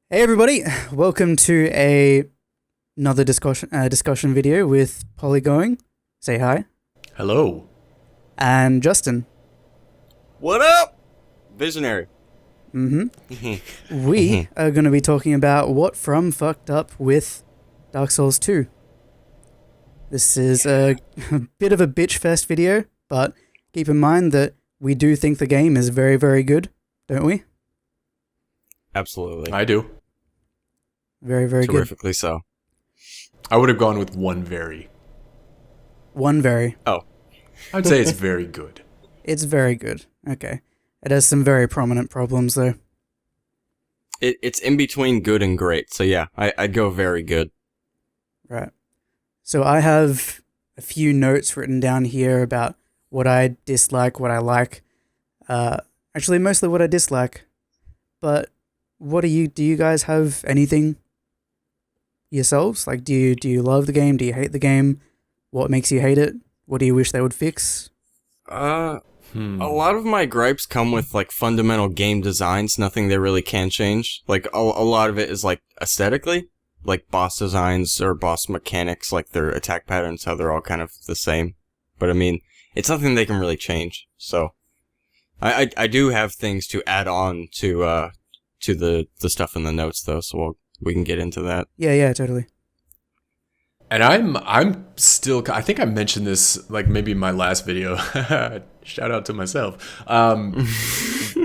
Hey everybody, welcome to another discussion video with Polygoing. Say hi. Hello. And Justin. What up, Visionary? We are going to be talking about what From fucked up with Dark Souls 2. This is a bit of a Bitchfest video, but keep in mind that we do think the game is very, very good, don't we? Absolutely. I do. Very, very good. Terrifically so. I would have gone with one very. One very. Oh. I'd say it's very good. It's very good. Okay. It has some very prominent problems, though. It's in between good and great, so yeah, I'd go very good. Right. So I have a few notes written down here about what I dislike, what I like. Actually, mostly what I dislike. But do you guys have anything yourselves? Like, do you love the game? Do you hate the game? What makes you hate it? What do you wish they would fix? A lot of my gripes come with, like, fundamental game designs, nothing they really can change. Like, a lot of it is, like, aesthetically. Like, boss designs or boss mechanics, like their attack patterns, how they're all kind of the same. But, I mean, it's nothing they can really change. So, I do have things to add on to the stuff in the notes, though, so we can get into that. Yeah, totally. And I'm still, I think I mentioned this like maybe in my last video. Shout out to myself.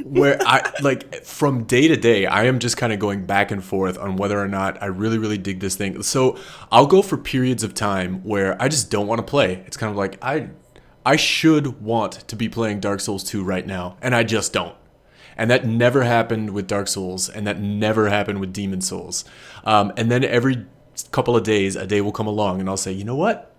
Where I like from day to day, I am just kind of going back and forth on whether or not I really, really dig this thing. So I'll go for periods of time where I just don't want to play. It's kind of like I should want to be playing Dark Souls 2 right now, and I just don't. And that never happened with Dark Souls, and that never happened with Demon Souls. And then every couple of days, a day will come along, and I'll say, you know what?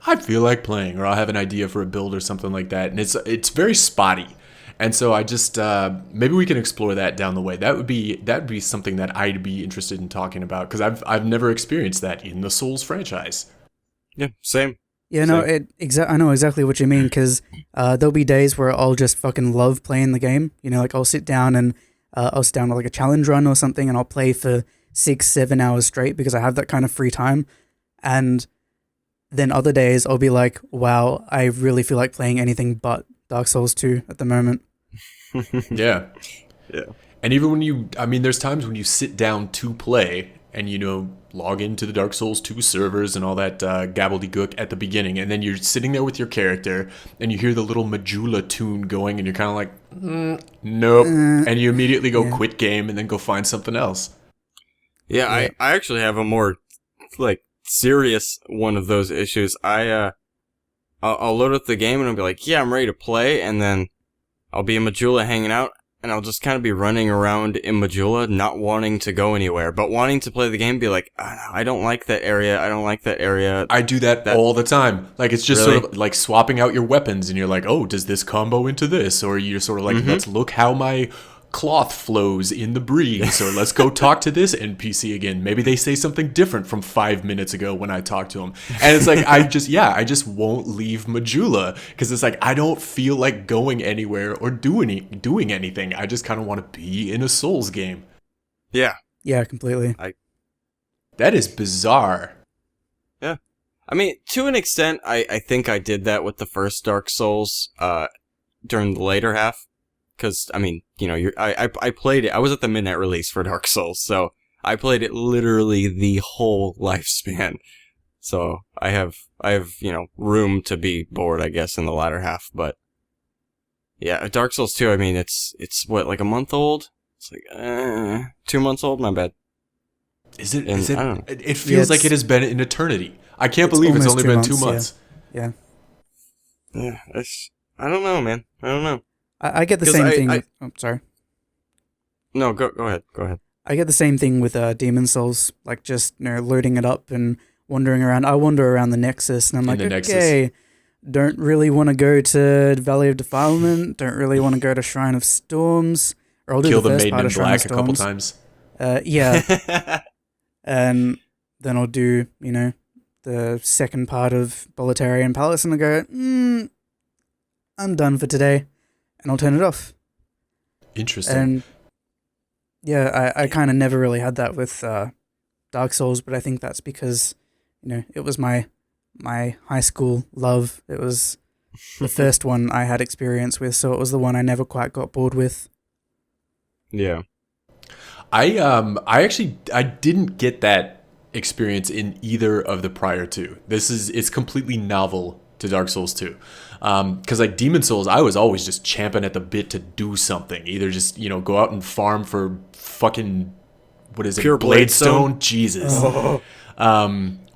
I feel like playing, or I'll have an idea for a build or something like that. And it's very spotty. And so I just maybe we can explore that down the way. That'd be something that I'd be interested in talking about, because I've never experienced that in the Souls franchise. Yeah, same. Yeah, no, I know exactly what you mean, because there'll be days where I'll just fucking love playing the game. You know, like I'll sit down with like a challenge run or something, and I'll play for 6-7 hours straight because I have that kind of free time. And then other days I'll be like, wow, I really feel like playing anything but Dark Souls 2 at the moment. Yeah. Yeah. And even there's times when you sit down to play and, log into the Dark Souls 2 servers and all that gobbledygook at the beginning, and then you're sitting there with your character and you hear the little Majula tune going and you're kind of like, nope. And you immediately go quit game and then go find something else. Yeah, I actually have a more, like, serious one of those issues. I'll load up the game and I'll be like, yeah, I'm ready to play, and then I'll be in Majula hanging out, and I'll just kind of be running around in Majula, not wanting to go anywhere, but wanting to play the game, be like, I don't like that area, I do that all the time. Like, it's just Really? sort of like swapping out your weapons, and you're like, oh, does this combo into this? Or you're sort of like, let's look how my cloth flows in the breeze, or let's go talk to this NPC again. Maybe they say something different from 5 minutes ago when I talked to them. And it's like, I just won't leave Majula, because it's like, I don't feel like going anywhere or doing anything. I just kind of want to be in a Souls game. Yeah. Yeah, completely. That is bizarre. Yeah. I mean, to an extent, I think I did that with the first Dark Souls, during the later half. Because, I mean, I played it. I was at the midnight release for Dark Souls, so I played it literally the whole lifespan. So I have room to be bored, I guess, in the latter half. But yeah, Dark Souls 2. I mean, it's what, like a month old? It's like 2 months old. My bad. Is it? I don't know. It feels like it has been an eternity. I can't believe it's only been 2 months. Yeah. Yeah. I don't know, man. I don't know. I get the same thing. Sorry. No, go ahead. Go ahead. I get the same thing with Demon Souls, like just loading it up and wandering around. I wander around the Nexus, and I'm like, okay, don't really want to go to Valley of Defilement. Don't really want to go to Shrine of Storms. Or I'll do Kill the the first Maiden part in of Shrine Black of a couple Storms. times. Yeah, and then I'll do the second part of Bolitarian Palace, and I go, I'm done for today, and I'll turn it off. Interesting. And Yeah, I kind of never really had that with Dark Souls, but I think that's because, it was my high school love. It was the first one I had experience with, so it was the one I never quite got bored with. Yeah. I didn't get that experience in either of the prior two. It's completely novel to Dark Souls 2. Because like Demon Souls, I was always just champing at the bit to do something. Either just, go out and farm for fucking, what is it? Pure Bladestone? Jesus.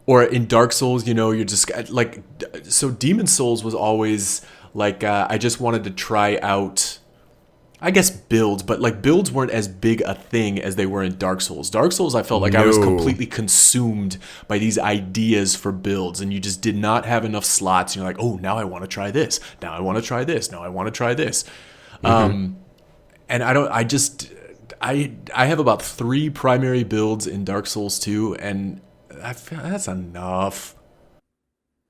Or in Dark Souls, you're just like, so Demon Souls was always like, I just wanted to try out, I guess, builds, but like builds weren't as big a thing as they were in Dark Souls. Dark Souls, I felt like I was completely consumed by these ideas for builds, and you just did not have enough slots. You're like, oh, now I want to try this. Now I want to try this. Now I want to try this. And I have about 3 primary builds in Dark Souls 2, and I feel that's enough.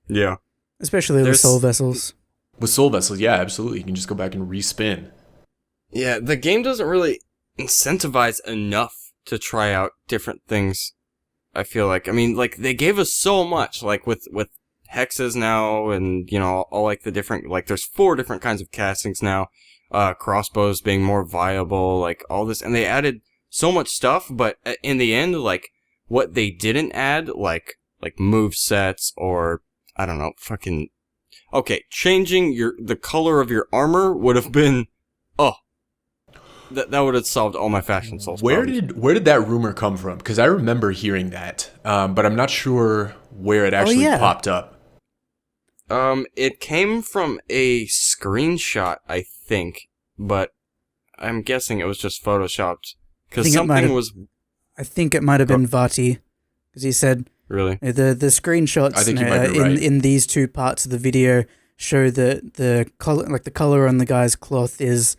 Yeah. Especially with Soul Vessels. With Soul Vessels, yeah, absolutely. You can just go back and respin. Yeah, the game doesn't really incentivize enough to try out different things, I feel like. I mean, like, they gave us so much, like, with hexes now, and, all, like, the different, like, there's 4 different kinds of castings now, crossbows being more viable, like, all this, and they added so much stuff, but in the end, like, what they didn't add, like move sets, or, I don't know, fucking, okay, changing the color of your armor would have been, That would have solved all my Fashion Souls problems. Where did that rumor come from? Because I remember hearing that, but I'm not sure where it actually popped up. It came from a screenshot, I think, but I'm guessing it was just photoshopped. Because something was... I think it might have been Vati, because he said... Really? The screenshots I think you might be right. in these 2 parts of the video show that the color on the guy's cloth is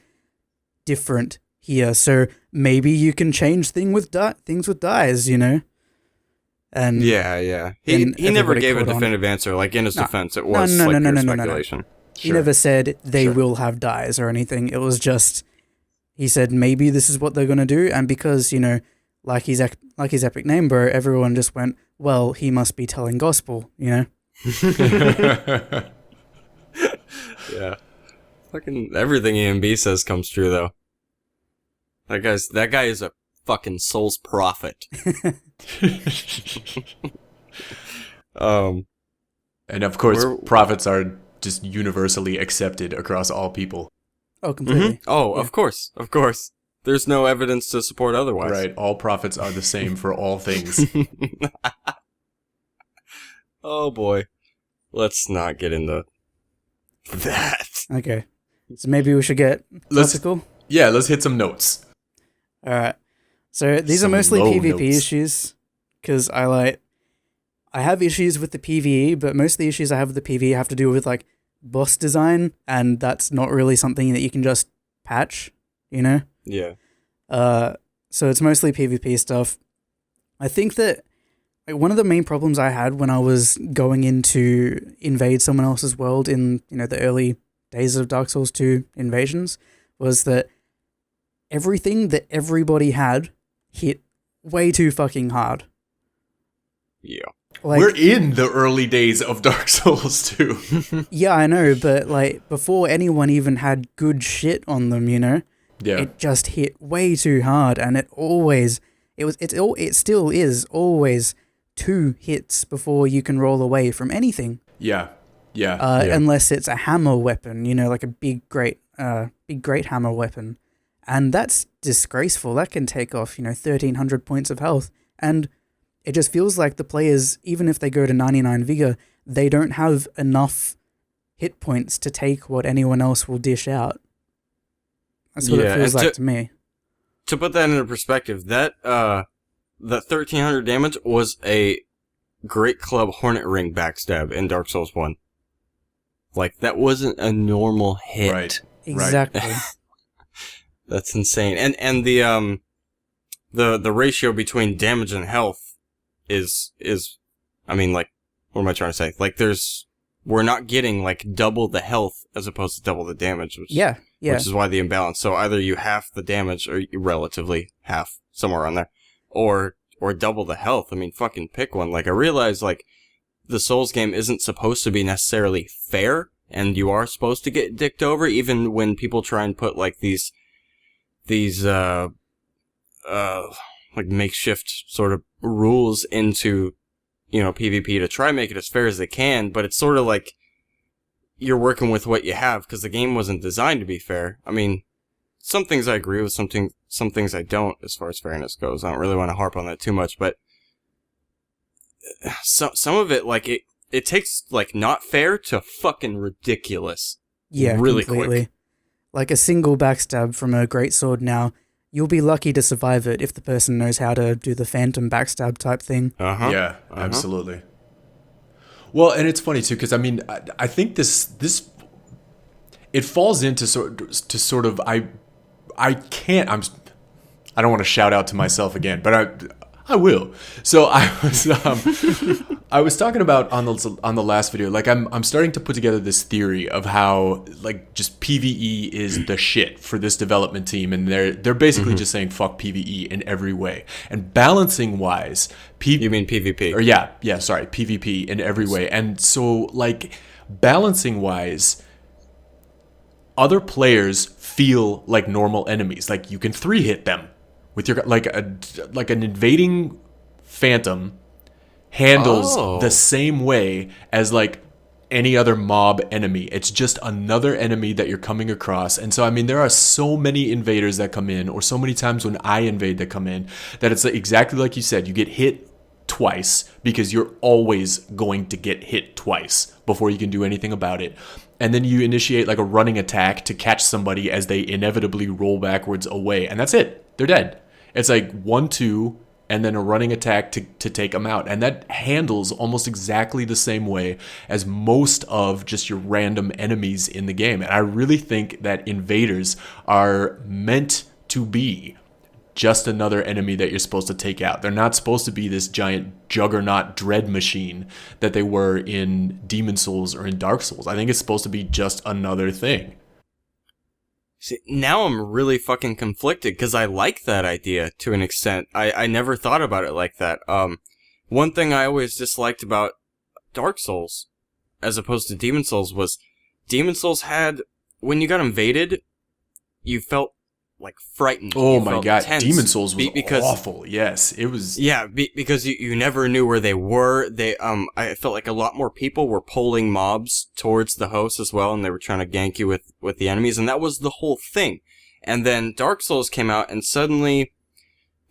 different here, so maybe you can change things with dyes, And yeah. He never gave a definitive answer. Like in his defense, it was speculation. No. He never said they will have dyes or anything. It was just he said maybe this is what they're gonna do, and because like his epic name, bro, everyone just went, well, he must be telling gospel, Yeah. Fucking everything EMB says comes true, though. That guy is a fucking Souls prophet. And of course, prophets are just universally accepted across all people. Oh, completely. Mm-hmm. Oh, yeah. Of course. There's no evidence to support otherwise. Right, all prophets are the same for all things. Oh boy. Let's not get into that. Okay. So maybe we should get topical? Let's hit some notes. Alright. So these are mostly PvP issues, because I have issues with the PvE, but most of the issues I have with the PvE have to do with, like, boss design, and that's not really something that you can just patch, Yeah. So it's mostly PvP stuff. I think that one of the main problems I had when I was going in to invade someone else's world in, the early days of Dark Souls 2 invasions was that everything that everybody had hit way too fucking hard. Yeah. Like, we're in the early days of Dark Souls 2. Yeah, I know, but like before anyone even had good shit on them, it just hit way too hard, and it still is always 2 hits before you can roll away from anything. Yeah. Unless it's a hammer weapon, like a big great hammer weapon. And that's disgraceful. That can take off, 1,300 points of health. And it just feels like the players, even if they go to 99 vigor, they don't have enough hit points to take what anyone else will dish out. That's what it feels like to me. To put that into perspective, that 1,300 damage was a Great Club Hornet Ring backstab in Dark Souls 1. Like, that wasn't a normal hit. Right. Exactly. That's insane. And the ratio between damage and health is I mean, like, what am I trying to say? Like, we're not getting like double the health as opposed to double the damage. Which, yeah. Yeah. which is why the imbalance. So either you half the damage, or you relatively half, somewhere around there, or double the health. I mean, fucking pick one. Like, I realize, like, the Souls game isn't supposed to be necessarily fair, and you are supposed to get dicked over, even when people try and put, like, these like, makeshift sort of rules into, PvP to try and make it as fair as they can, but it's sort of like you're working with what you have, because the game wasn't designed to be fair. I mean, some things I agree with, some things I don't, as far as fairness goes. I don't really want to harp on that too much, but some of it, like, it takes, like, not fair to fucking ridiculous. Yeah, really completely. quick. Like a single backstab from a greatsword now, you'll be lucky to survive it if the person knows how to do the phantom backstab type thing. Yeah, absolutely. Well, and it's funny too, because I mean, I think this it falls into sort of I don't want to shout out to myself again, but I will. So I was talking about on the last video, like I'm starting to put together this theory of how, like, just PvE is the shit for this development team, and they're basically just saying fuck PvE in every way. And balancing wise, you mean PvP? Or sorry, PvP in every way. And so, like, balancing wise, other players feel like normal enemies. Like, you can 3-hit them with your, like an invading phantom handles the same way as, like, any other mob enemy. It's just another enemy that you're coming across. And so, I mean, there are so many invaders that come in, or so many times when I invade that come in, that it's exactly like you said, you get hit twice, because you're always going to get hit twice before you can do anything about it. And then you initiate, like, a running attack to catch somebody as they inevitably roll backwards away, and that's it. They're dead. It's like 1-2, and then a running attack to take them out. And that handles almost exactly the same way as most of just your random enemies in the game. And I really think that invaders are meant to be just another enemy that you're supposed to take out. They're not supposed to be this giant juggernaut dread machine that they were in Demon Souls or in Dark Souls. I think it's supposed to be just another thing. See, now I'm really fucking conflicted, because I like that idea to an extent. I never thought about it like that. One thing I always disliked about Dark Souls, as opposed to Demon Souls, was Demon Souls had, when you got invaded, you felt, like, frightened. Oh my god, tense. Demon Souls was awful. Yes, it was. Yeah, because you never knew where they were. I felt like a lot more people were pulling mobs towards the host as well, and they were trying to gank you with the enemies, and that was the whole thing. And then Dark Souls came out, and suddenly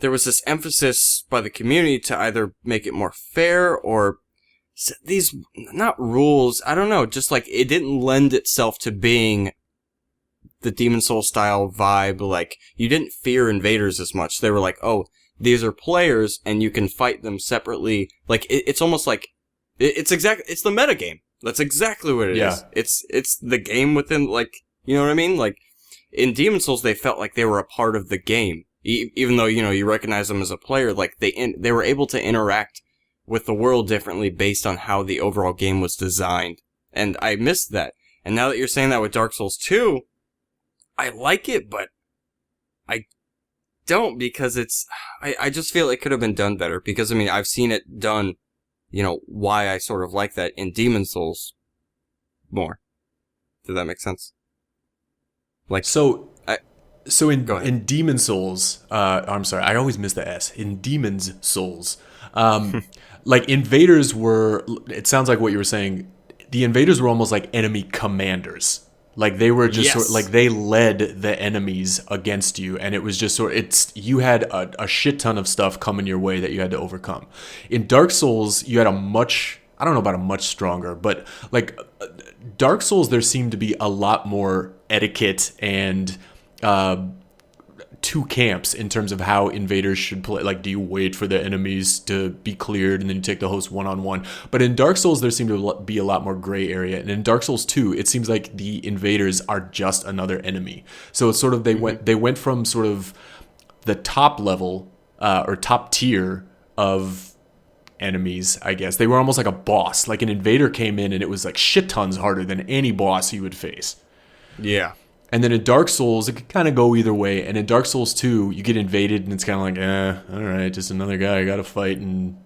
there was this emphasis by the community to either make it more fair, or these, not rules, I don't know, just like it didn't lend itself to being the Demon Souls style vibe. Like, you didn't fear invaders as much. They were like, oh, these are players and you can fight them separately. Like, it's almost like, it's the metagame. That's exactly what it is. It's the game within, like, you know what I mean? Like, in Demon Souls, they felt like they were a part of the game. Even though, you recognize them as a player, like, they were able to interact with the world differently based on how the overall game was designed. And I missed that. And now that you're saying that with Dark Souls 2, I like it, but I don't, because I just feel it could have been done better, because, I mean, I've seen it done, why I sort of like that in Demon Souls more. Does that make sense? Like, in Demon Souls, I'm sorry, I always miss the S. In Demon's Souls, like, invaders were, it sounds like what you were saying, the invaders were almost like enemy commanders. Like, they were just sort of, like, they led the enemies against you, and it was just you had a shit ton of stuff coming your way that you had to overcome. In Dark Souls, you had I don't know about a much stronger, but, like, Dark Souls, there seemed to be a lot more etiquette and two camps in terms of how invaders should play. Like, do you wait for the enemies to be cleared and then you take the host one-on-one? But in Dark Souls, there seemed to be a lot more gray area. And in Dark Souls 2, it seems like the invaders are just another enemy. So it's sort of, they went from sort of the top level or top tier of enemies, I guess. They were almost like a boss. Like, an invader came in and it was like shit tons harder than any boss you would face. Yeah. And then in Dark Souls, it could kind of go either way. And in Dark Souls 2, you get invaded, and it's kind of like, all right, just another guy I got to fight and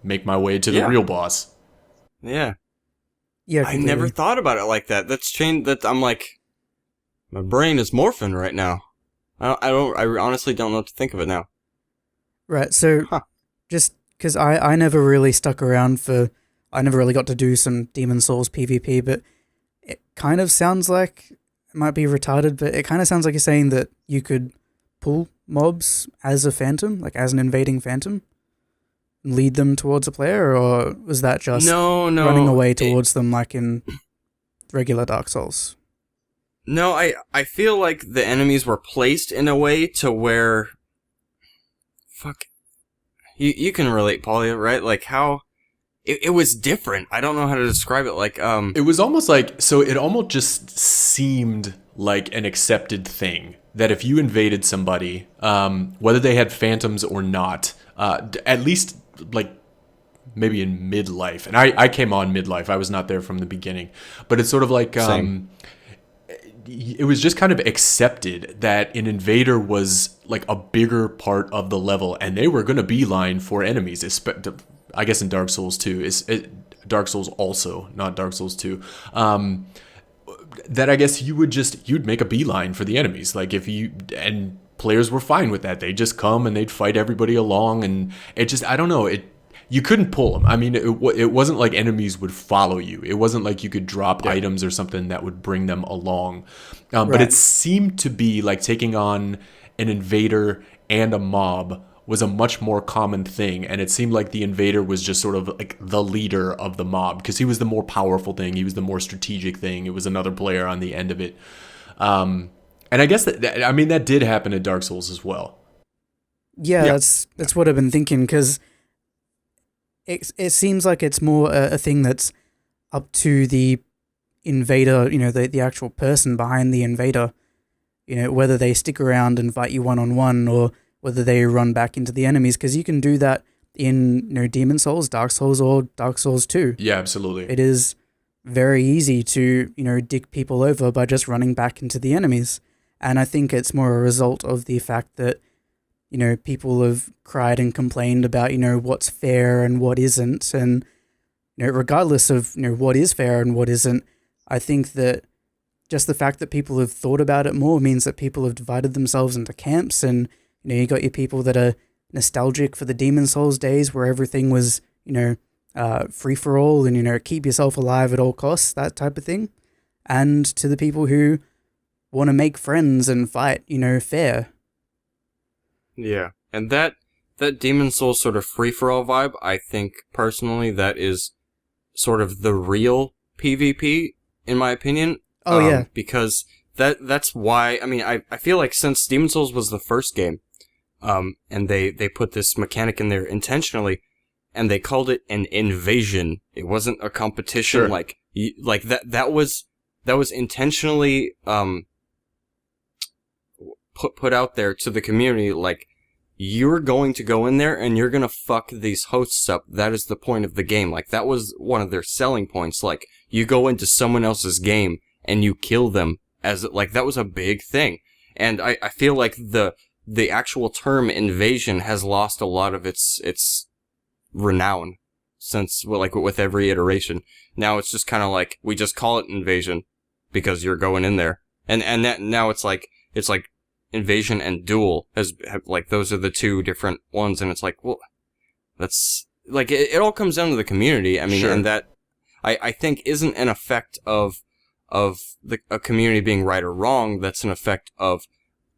make my way to the real boss. Yeah. Yeah, I completely. never thought about it like that. That's changed. That I'm like, my brain is morphing right now. I honestly don't know what to think of it now. Right, so just because I never really stuck around I never really got to do some Demon Souls PvP, but it kind of sounds like, it might be retarded, but it kind of sounds like you're saying that you could pull mobs as a phantom, like as an invading phantom, and lead them towards a player, or was that just running away towards them like in regular Dark Souls? No, I feel like the enemies were placed in a way to where... Fuck. You can relate, Polly, right? Like how... It was different. I don't know how to describe it. Like, It was almost like... So it almost just seemed like an accepted thing. That if you invaded somebody, whether they had phantoms or not, at least like maybe in midlife. And I came on midlife. I was not there from the beginning. But it's sort of like... it was just kind of accepted that an invader was like a bigger part of the level, and they were going to beeline for enemies. I guess in Dark Souls 2, Dark Souls also, not Dark Souls 2. That I guess you'd make a beeline for the enemies. Like and players were fine with that. They'd just come and they'd fight everybody along, and it just, I don't know, you couldn't pull them. I mean, it wasn't like enemies would follow you. It wasn't like you could drop items or something that would bring them along. But it seemed to be like taking on an invader and a mob was a much more common thing. And it seemed like the invader was just sort of like the leader of the mob because he was the more powerful thing. He was the more strategic thing. It was another player on the end of it. And I guess that did happen in Dark Souls as well. Yeah, that's what I've been thinking, because it seems like it's more a thing that's up to the invader, the actual person behind the invader, whether they stick around and fight you one-on-one or whether they run back into the enemies, because you can do that in Demon Souls, Dark Souls, or Dark Souls 2. Yeah, absolutely. It is very easy to, dig people over by just running back into the enemies. And I think it's more a result of the fact that, people have cried and complained about, what's fair and what isn't. And, regardless of, what is fair and what isn't, I think that just the fact that people have thought about it more means that people have divided themselves into camps. And, you got your people that are nostalgic for the Demon Souls days where everything was, free for all and, keep yourself alive at all costs, that type of thing. And to the people who want to make friends and fight, fair. Yeah, and that Demon Souls sort of free-for-all vibe, I think, personally, that is sort of the real PvP, in my opinion. Oh, yeah. Because that's why, I feel like since Demon Souls was the first game, and they put this mechanic in there intentionally, and they called it an invasion. It wasn't a competition. Sure. Like that was intentionally put out there to the community. Like, you're going to go in there and you're gonna fuck these hosts up. That is the point of the game. Like, that was one of their selling points. Like, you go into someone else's game and you kill them that was a big thing. And I feel like the actual term invasion has lost a lot of its renown since, with every iteration. Now it's just kind of like, we just call it invasion because you're going in there. And that now it's like invasion and duel those are the two different ones. And it's like, well, that's like, it all comes down to the community. I mean, sure. And that I think isn't an effect of a community being right or wrong. That's an effect of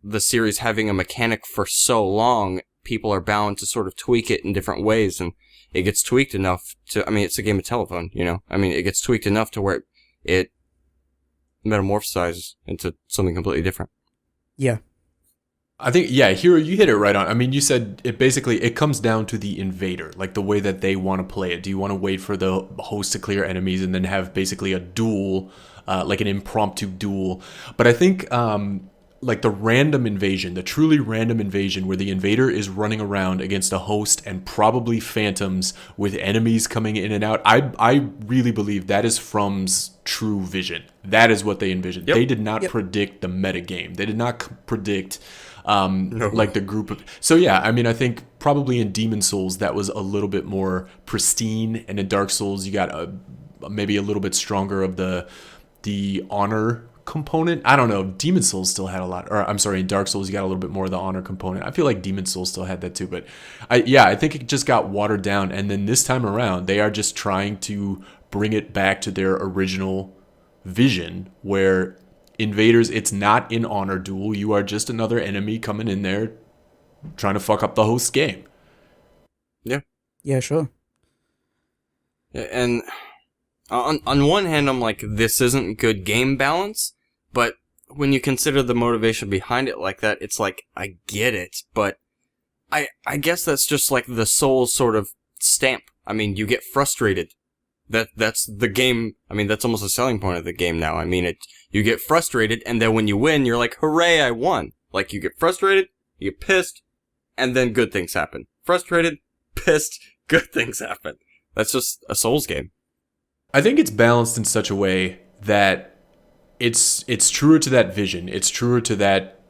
the series having a mechanic for so long. People are bound to sort of tweak it in different ways, and it gets tweaked enough to, it's a game of telephone, it gets tweaked enough to where it metamorphosizes into something completely different. Yeah. I think, Hero, you hit it right on. I mean, you said it comes down to the invader, like the way that they want to play it. Do you want to wait for the host to clear enemies and then have basically a duel, like an impromptu duel? But I think like the random invasion, the truly random invasion where the invader is running around against a host and probably phantoms with enemies coming in and out. I really believe that is From's true vision. That is what they envisioned. They did not predict the meta game. They did not predict like the group of. So yeah, I mean, I think probably in Demon Souls that was a little bit more pristine, and in Dark Souls you got maybe a little bit stronger of the honor component. I don't know. Demon Souls still had a lot, or I'm sorry, in Dark Souls you got a little bit more of the honor component. I feel like Demon Souls still had that too, but I think it just got watered down. And then this time around, they are just trying to bring it back to their original vision, where invaders, it's not an honor duel. You are just another enemy coming in there trying to fuck up the host's game. Yeah, sure. And on one hand, I'm like, this isn't good game balance, but when you consider the motivation behind it like that, it's like, I get it, but I guess that's just like the Souls sort of stamp. I mean, you get frustrated. That's the game. I mean, that's almost a selling point of the game now. I mean, you get frustrated, and then when you win, you're like, hooray, I won. Like, you get frustrated, you get pissed, and then good things happen. Frustrated, pissed, good things happen. That's just a Souls game. I think it's balanced in such a way that it's truer to that vision. It's truer to that,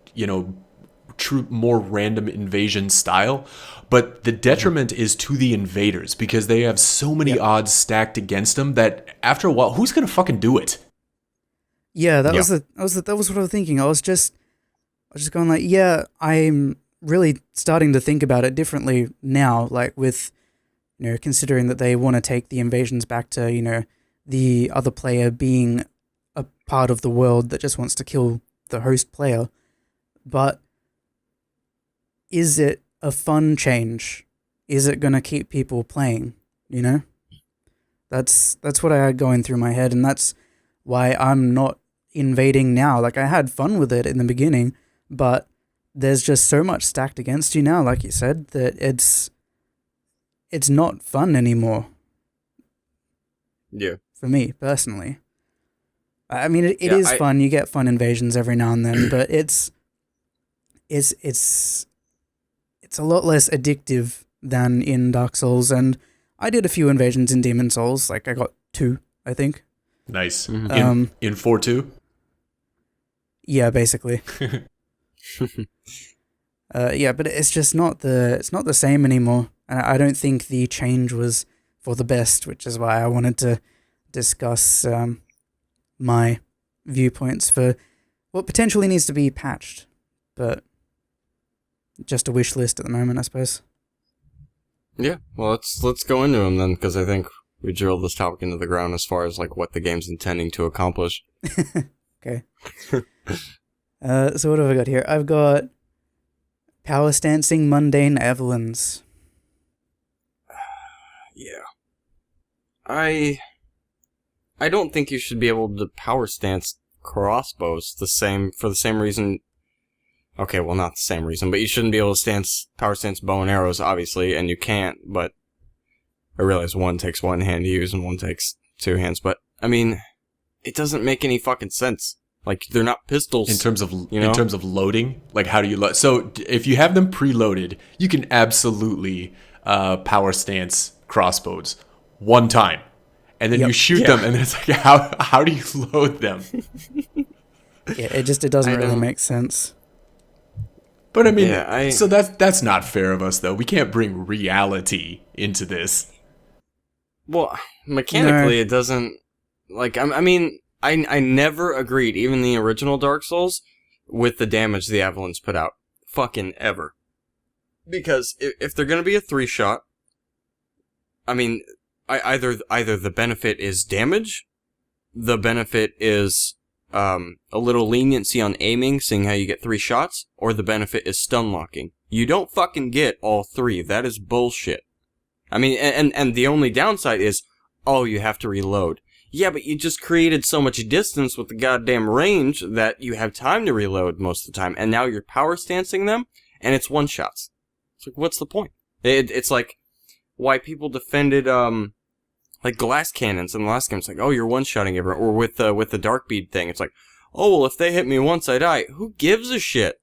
true, more random invasion style. But the detriment is to the invaders, because they have so many odds stacked against them that after a while, who's going to fucking do it? Yeah, that was what I was thinking. I was just going like, yeah, I'm really starting to think about it differently now, like with, considering that they want to take the invasions back to, the other player being a part of the world that just wants to kill the host player. But is it a fun change? Is it going to keep people playing, That's what I had going through my head, and that's why I'm not invading now. Like, I had fun with it in the beginning, but there's just so much stacked against you now, like you said, that it's not fun anymore. Yeah. For me, personally. I mean, it is fun. You get fun invasions every now and then, but it's a lot less addictive than in Dark Souls, and I did a few invasions in Demon Souls. Like, I got 2, I think. Nice. In 4-2? Yeah, basically. Yeah, but it's just not the same anymore. And I don't think the change was for the best, which is why I wanted to discuss my viewpoints for what potentially needs to be patched, but just a wish list at the moment, I suppose. Yeah, well, let's go into them then, because I think we drilled this topic into the ground as far as like what the game's intending to accomplish. Okay. So what have I got here? I've got power stancing mundane Evelyn's. Yeah. I don't think you should be able to power stance crossbows for the same reason. Okay, well, not the same reason, but you shouldn't be able to power stance bow and arrows, obviously, and you can't, but I realize one takes one hand to use and one takes 2 hands, but, I mean, it doesn't make any fucking sense. Like, they're not pistols. In terms of loading, like, how do you load? So, if you have them preloaded, you can absolutely power stance crossbows one time. And then you shoot them, and then it's like, how do you load them? Yeah, it doesn't really make sense. But I mean, so that's not fair of us, though. We can't bring reality into this. Well, mechanically, it doesn't. Like, I mean, I never agreed, even the original Dark Souls, with the damage the Avalons put out. Fucking ever. Because if they're gonna be a 3-shot, I mean, either the benefit is damage, the benefit is a little leniency on aiming, seeing how you get 3 shots, or the benefit is stun locking. You don't fucking get all 3. That is bullshit. I mean, and the only downside is, you have to reload. Yeah, but you just created so much distance with the goddamn range that you have time to reload most of the time, and now you're power stancing them, and it's 1-shots. It's like, what's the point? It's like why people defended like glass cannons in the last game. It's like, you're 1-shotting everyone. Or with the dark bead thing, it's like, oh, well, if they hit me once, I die. Who gives a shit?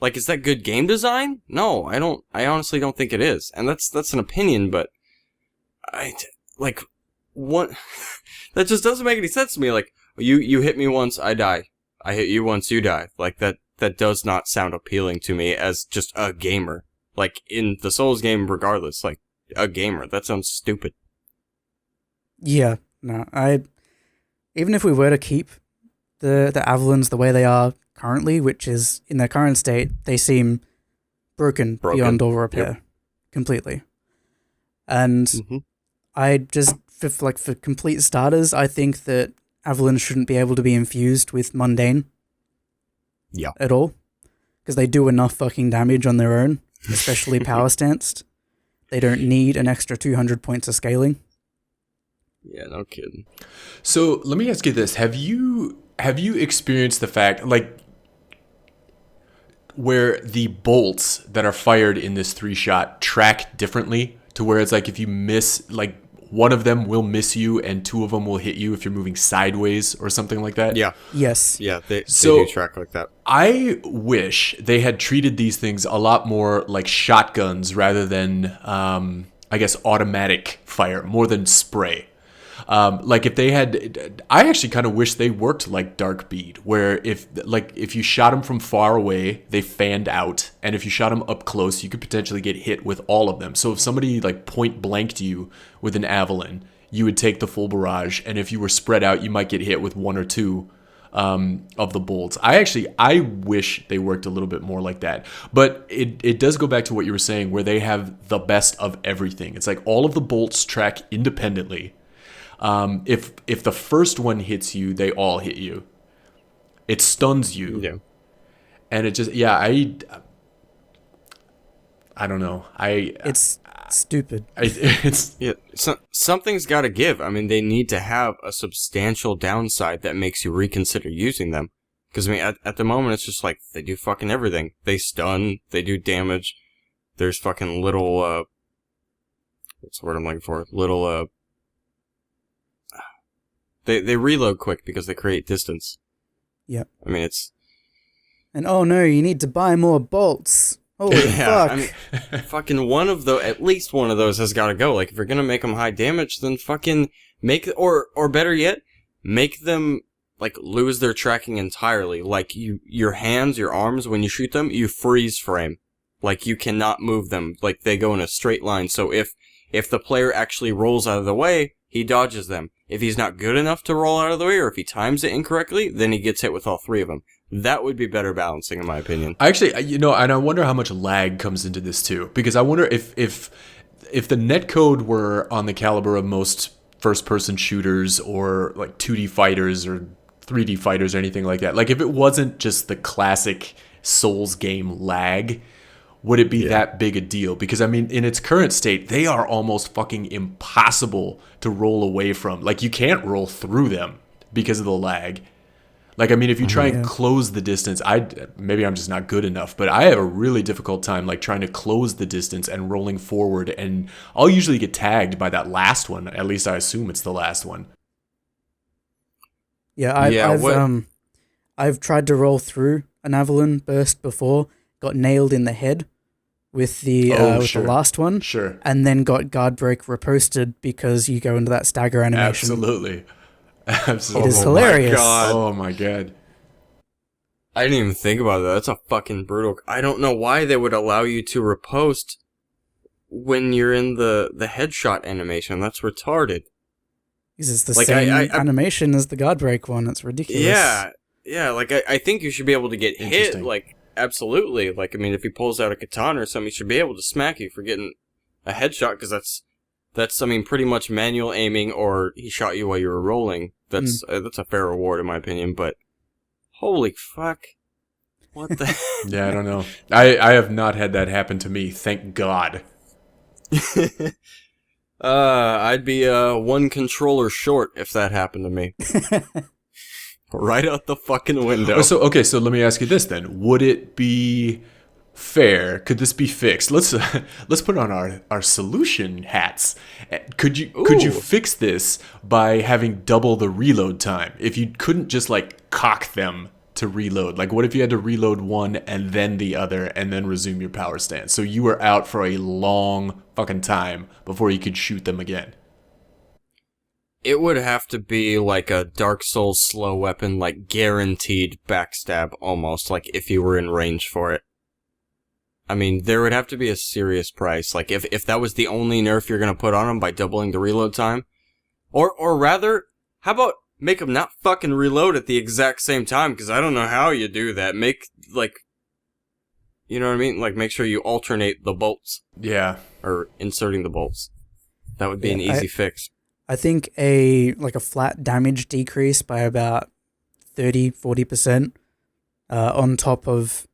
Like, is that good game design? No, I honestly don't think it is. And that's an opinion, but what, that just doesn't make any sense to me. Like, you hit me once, I die. I hit you once, you die. Like, that does not sound appealing to me as just a gamer. Like, in the Souls game, regardless, like, a gamer. That sounds stupid. Yeah, no, even if we were to keep the Avalons the way they are currently, which is in their current state, they seem broken. Beyond all repair, completely. And I just, for complete starters, I think that Avalons shouldn't be able to be infused with mundane. Yeah. At all, because they do enough fucking damage on their own, especially power stanced. They don't need an extra 200 points of scaling. Yeah, no kidding. So let me ask you this: Have you experienced the fact, like, where the bolts that are fired in this 3-shot track differently, to where it's like if you miss, like, one of them will miss you and 2 of them will hit you if you're moving sideways or something like that? Yeah. Yes. Yeah, they do track like that. I wish they had treated these things a lot more like shotguns rather than, I guess, automatic fire, more than spray. Like if they had, I actually kind of wish they worked like Dark Bead, where if you shot them from far away, they fanned out, and if you shot them up close, you could potentially get hit with all of them. So if somebody like point blanked you with an Avalon, you would take the full barrage, and if you were spread out, you might get hit with 1 or 2 of the bolts. I wish they worked a little bit more like that, but it does go back to what you were saying, where they have the best of everything. It's like all of the bolts track independently. If the first one hits you, they all hit you. It stuns you. Yeah. And it just, I don't know. It's stupid. Something's got to give. I mean, they need to have a substantial downside that makes you reconsider using them. Because, I mean, at the moment, it's just like, they do fucking everything. They stun, they do damage. There's fucking little, what's the word I'm looking for? Little, They reload quick because they create distance. Yep. I mean, it's... And oh no, you need to buy more bolts. Holy fuck. I mean, fucking at least one of those has got to go. Like, if you're going to make them high damage, then fucking make, or better yet, make them, like, lose their tracking entirely. Like, your hands, your arms, when you shoot them, you freeze frame. Like, you cannot move them. Like, they go in a straight line. So if the player actually rolls out of the way, he dodges them. If he's not good enough to roll out of the way, or if he times it incorrectly, then he gets hit with all 3 of them. That would be better balancing, in my opinion. Actually, and I wonder how much lag comes into this too, because I wonder if the netcode were on the caliber of most first-person shooters or like 2D fighters or 3D fighters or anything like that. Like if it wasn't just the classic Souls game lag, would it be that big a deal? Because, I mean, in its current state, they are almost fucking impossible to roll away from. Like, you can't roll through them because of the lag. Like, I mean, if you try and close the distance, maybe I'm just not good enough, but I have a really difficult time, like, trying to close the distance and rolling forward, and I'll usually get tagged by that last one. At least I assume it's the last one. Yeah, I've tried to roll through an Avalon burst before, got nailed in the head with the the last one. Sure. And then got guard break riposted because you go into that stagger animation. Absolutely. It is hilarious. Oh my god. I didn't even think about that. That's a fucking brutal... I don't know why they would allow you to riposte when you're in the headshot animation. That's retarded. Because it's the same animation as the guard break one. It's ridiculous. Yeah, like, I think you should be able to get hit, like, absolutely. Like, I mean, if he pulls out a katana or something, he should be able to smack you for getting a headshot, because that's, I mean, pretty much manual aiming, or he shot you while you were rolling. That's a fair reward, in my opinion, but holy fuck. What the... Yeah, I don't know. I have not had that happen to me, thank God. I'd be one controller short if that happened to me. Right out the fucking window. So let me ask you this then. Would it be fair? Could this be fixed? Let's let's put on our solution hats. Could you fix this by having double the reload time? If you couldn't just like cock them to reload, like what if you had to reload one and then the other and then resume your power stance? So you were out for a long fucking time before you could shoot them again. It would have to be like a Dark Souls slow weapon, like guaranteed backstab almost, like if you were in range for it. I mean, there would have to be a serious price. Like if that was the only nerf you're gonna put on them by doubling the reload time, or rather, how about make them not fucking reload at the exact same time? Because I don't know how you do that. Make like, you know what I mean? Like make sure you alternate the bolts. Yeah. Or inserting the bolts. That would be an easy fix. I think a flat damage decrease by about 30-40% on top of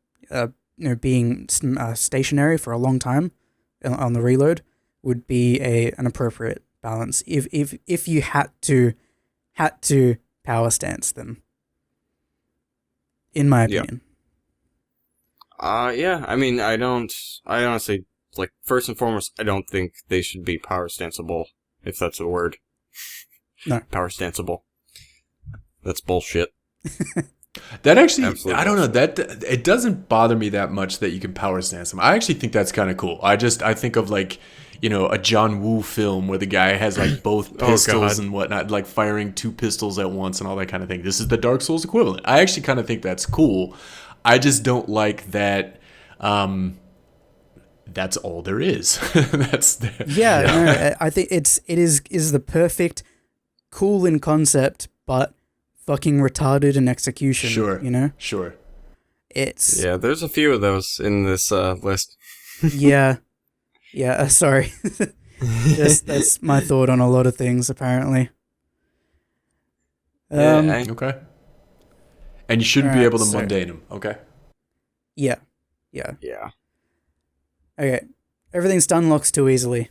being stationary for a long time on the reload would be an appropriate balance if you had to power stance them, in my opinion. Yeah. I mean, I honestly, like, first and foremost, I don't think they should be power stanceable, if that's a word. No. Power stanceable. That's bullshit. That actually, Absolutely I don't know, that it doesn't bother me that much that you can power stance them. I actually think that's kind of cool. I think of like, a John Woo film where the guy has like both pistols and whatnot, like firing two pistols at once and all that kind of thing. This is the Dark Souls equivalent. I actually kind of think that's cool. I just don't like that. That's all there is. No, I think it is the perfect, cool in concept, but fucking retarded in execution. Sure. Sure. There's a few of those in this list. Yeah. Sorry. That's my thought on a lot of things, apparently. Okay. And you shouldn't be able to so, mundane them, okay? Yeah. Okay. Everything stun locks too easily.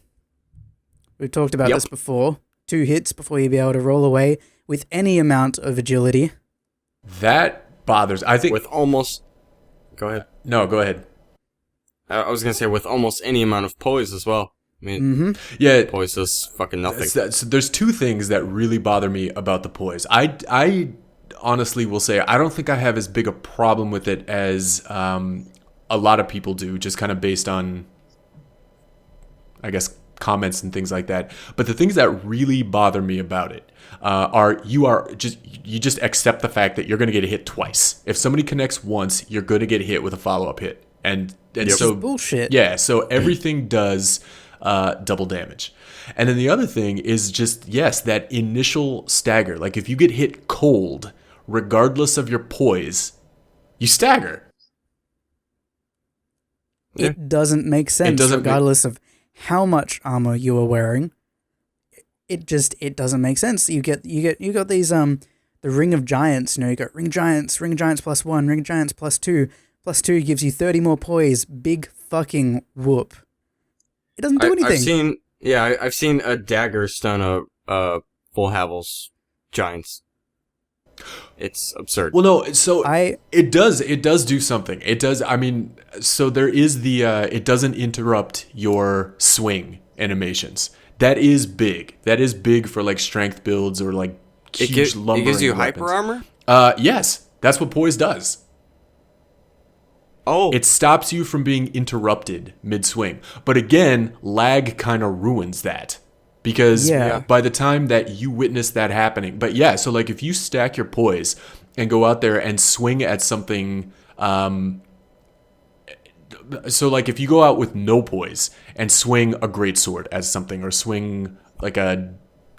We've talked about this before. 2 hits before you be able to roll away with any amount of agility. That bothers. I think with almost. Go ahead. No, go ahead. I was gonna say with almost any amount of poise as well. I mean, poise is fucking nothing. So there's 2 things that really bother me about the poise. I honestly will say I don't think I have as big a problem with it as a lot of people do, just kind of based on, I guess, comments and things like that. But the things that really bother me about it are you just accept the fact that you're going to get hit twice. If somebody connects once, you're going to get hit with a follow-up hit. And so bullshit. Yeah, so everything does double damage. And then the other thing is just, yes, that initial stagger. Like if you get hit cold, regardless of your poise, you stagger. It doesn't make sense regardless of how much armor you are wearing. It doesn't make sense. You got these the Ring of Giants, you got Ring Giants +1, Ring Giants +2. +2 gives you 30 more poise. Big fucking whoop. It doesn't do anything. I've seen a dagger stun a full Havel's Giants. It's absurd. Well, no, so it does do something. It does. I mean, so there is the it doesn't interrupt your swing animations. That is big. That is big for like strength builds or like huge lumbering. It gives you weapons. hyper armor? Yes, that's what poise does. Oh. It stops you from being interrupted mid-swing. But again, lag kind of ruins that. Because by the time that you witness that happening, so like if you stack your poise and go out there and swing at something, so like if you go out with no poise and swing a greatsword at something or swing like a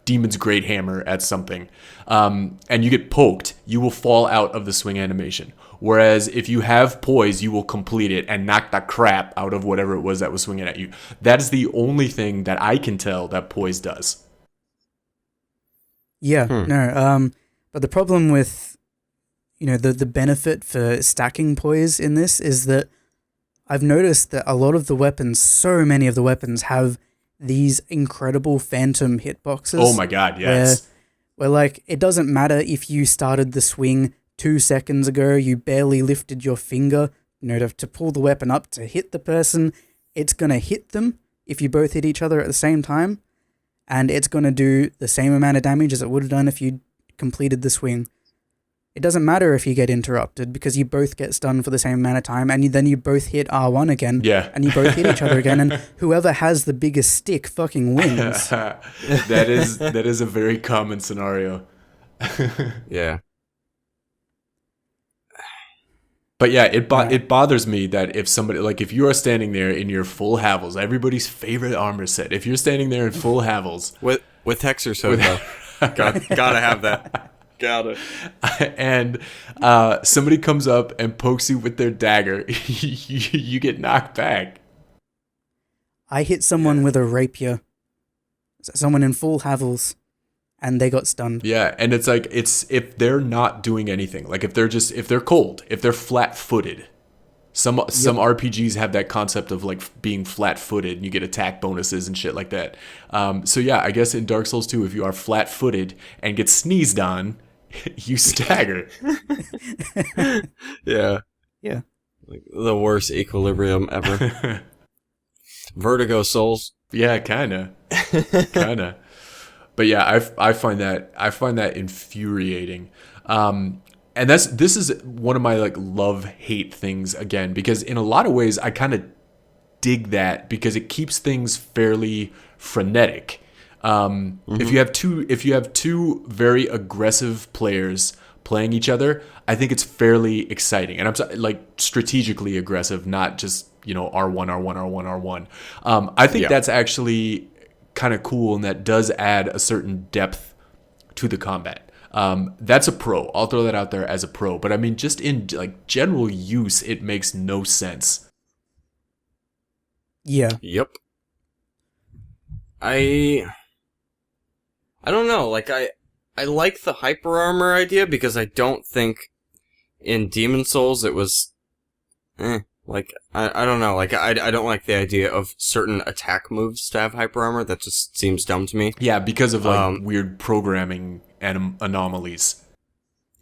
demon's great hammer at something, and you get poked, you will fall out of the swing animation. Whereas if you have poise, you will complete it and knock the crap out of whatever it was that was swinging at you. That is the only thing that I can tell that poise does. No. But the problem with, the benefit for stacking poise in this is that I've noticed that a lot of the weapons, so many of the weapons have these incredible phantom hitboxes. Oh my god, yes. Where like, it doesn't matter if you started the swing 2 seconds ago, you barely lifted your finger to pull the weapon up to hit the person, it's going to hit them if you both hit each other at the same time, and it's going to do the same amount of damage as it would have done if you completed the swing. It doesn't matter if you get interrupted because you both get stunned for the same amount of time, and then you both hit R1 again, and you both hit each other again, and whoever has the biggest stick fucking wins. That is a very common scenario. Yeah. But yeah, it bothers me that if somebody, like, if you are standing there in your full Havels, everybody's favorite armor set, if you're standing there in full Havels with Hexer though, gotta have that. Got it. And somebody comes up and pokes you with their dagger, you get knocked back. I hit someone with a rapier, someone in full Havels, and they got stunned. Yeah, and it's like, if they're not doing anything, like if they're cold, if they're flat-footed. Some RPGs have that concept of like being flat-footed and you get attack bonuses and shit like that. So yeah, I guess in Dark Souls 2, if you are flat-footed and get sneezed on, you stagger. Yeah. Yeah. Like the worst equilibrium ever. Vertigo Souls. Yeah, kinda. But yeah, I find that infuriating. And this is one of my like love-hate things again, because in a lot of ways I kind of dig that because it keeps things fairly frenetic. If you have two very aggressive players playing each other, I think it's fairly exciting, and I'm like strategically aggressive, not just R1. I think that's actually kind of cool, and that does add a certain depth to the combat. That's a pro. I'll throw that out there as a pro. But I mean, just in like general use, it makes no sense. Yeah. Yep. I don't know. Like I like the hyper armor idea because I don't think in Demon Souls it was. Like I don't know. Like I don't like the idea of certain attack moves to have hyper armor. That just seems dumb to me. Yeah, because of like weird programming and anomalies.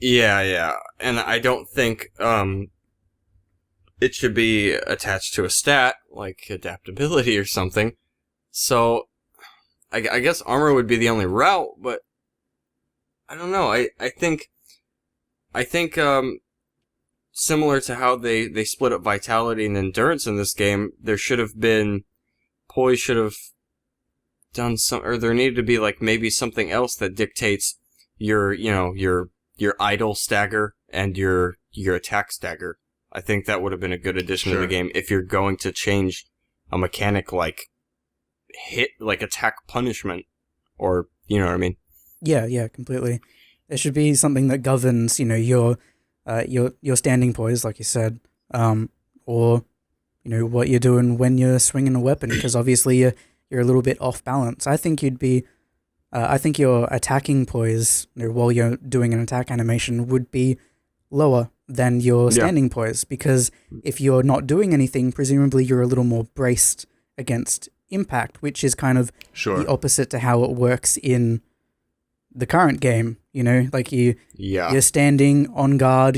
Yeah, and I don't think it should be attached to a stat like adaptability or something. So I guess armor would be the only route, but I don't know. I think similar to how they split up vitality and endurance in this game, there should have been Poise should have done some, or there needed to be like maybe something else that dictates your idle stagger and your attack stagger. I think that would have been a good addition to the game if you're going to change a mechanic like hit, like attack punishment, or you know what I mean? Yeah, completely. There should be something that governs, your standing poise, like you said, or what you're doing when you're swinging a weapon, because obviously you're a little bit off balance. I think I think your attacking poise, while you're doing an attack animation, would be lower than your standing poise, because if you're not doing anything, presumably you're a little more braced against impact, which is kind of the opposite to how it works in the current game. Like you're standing on guard,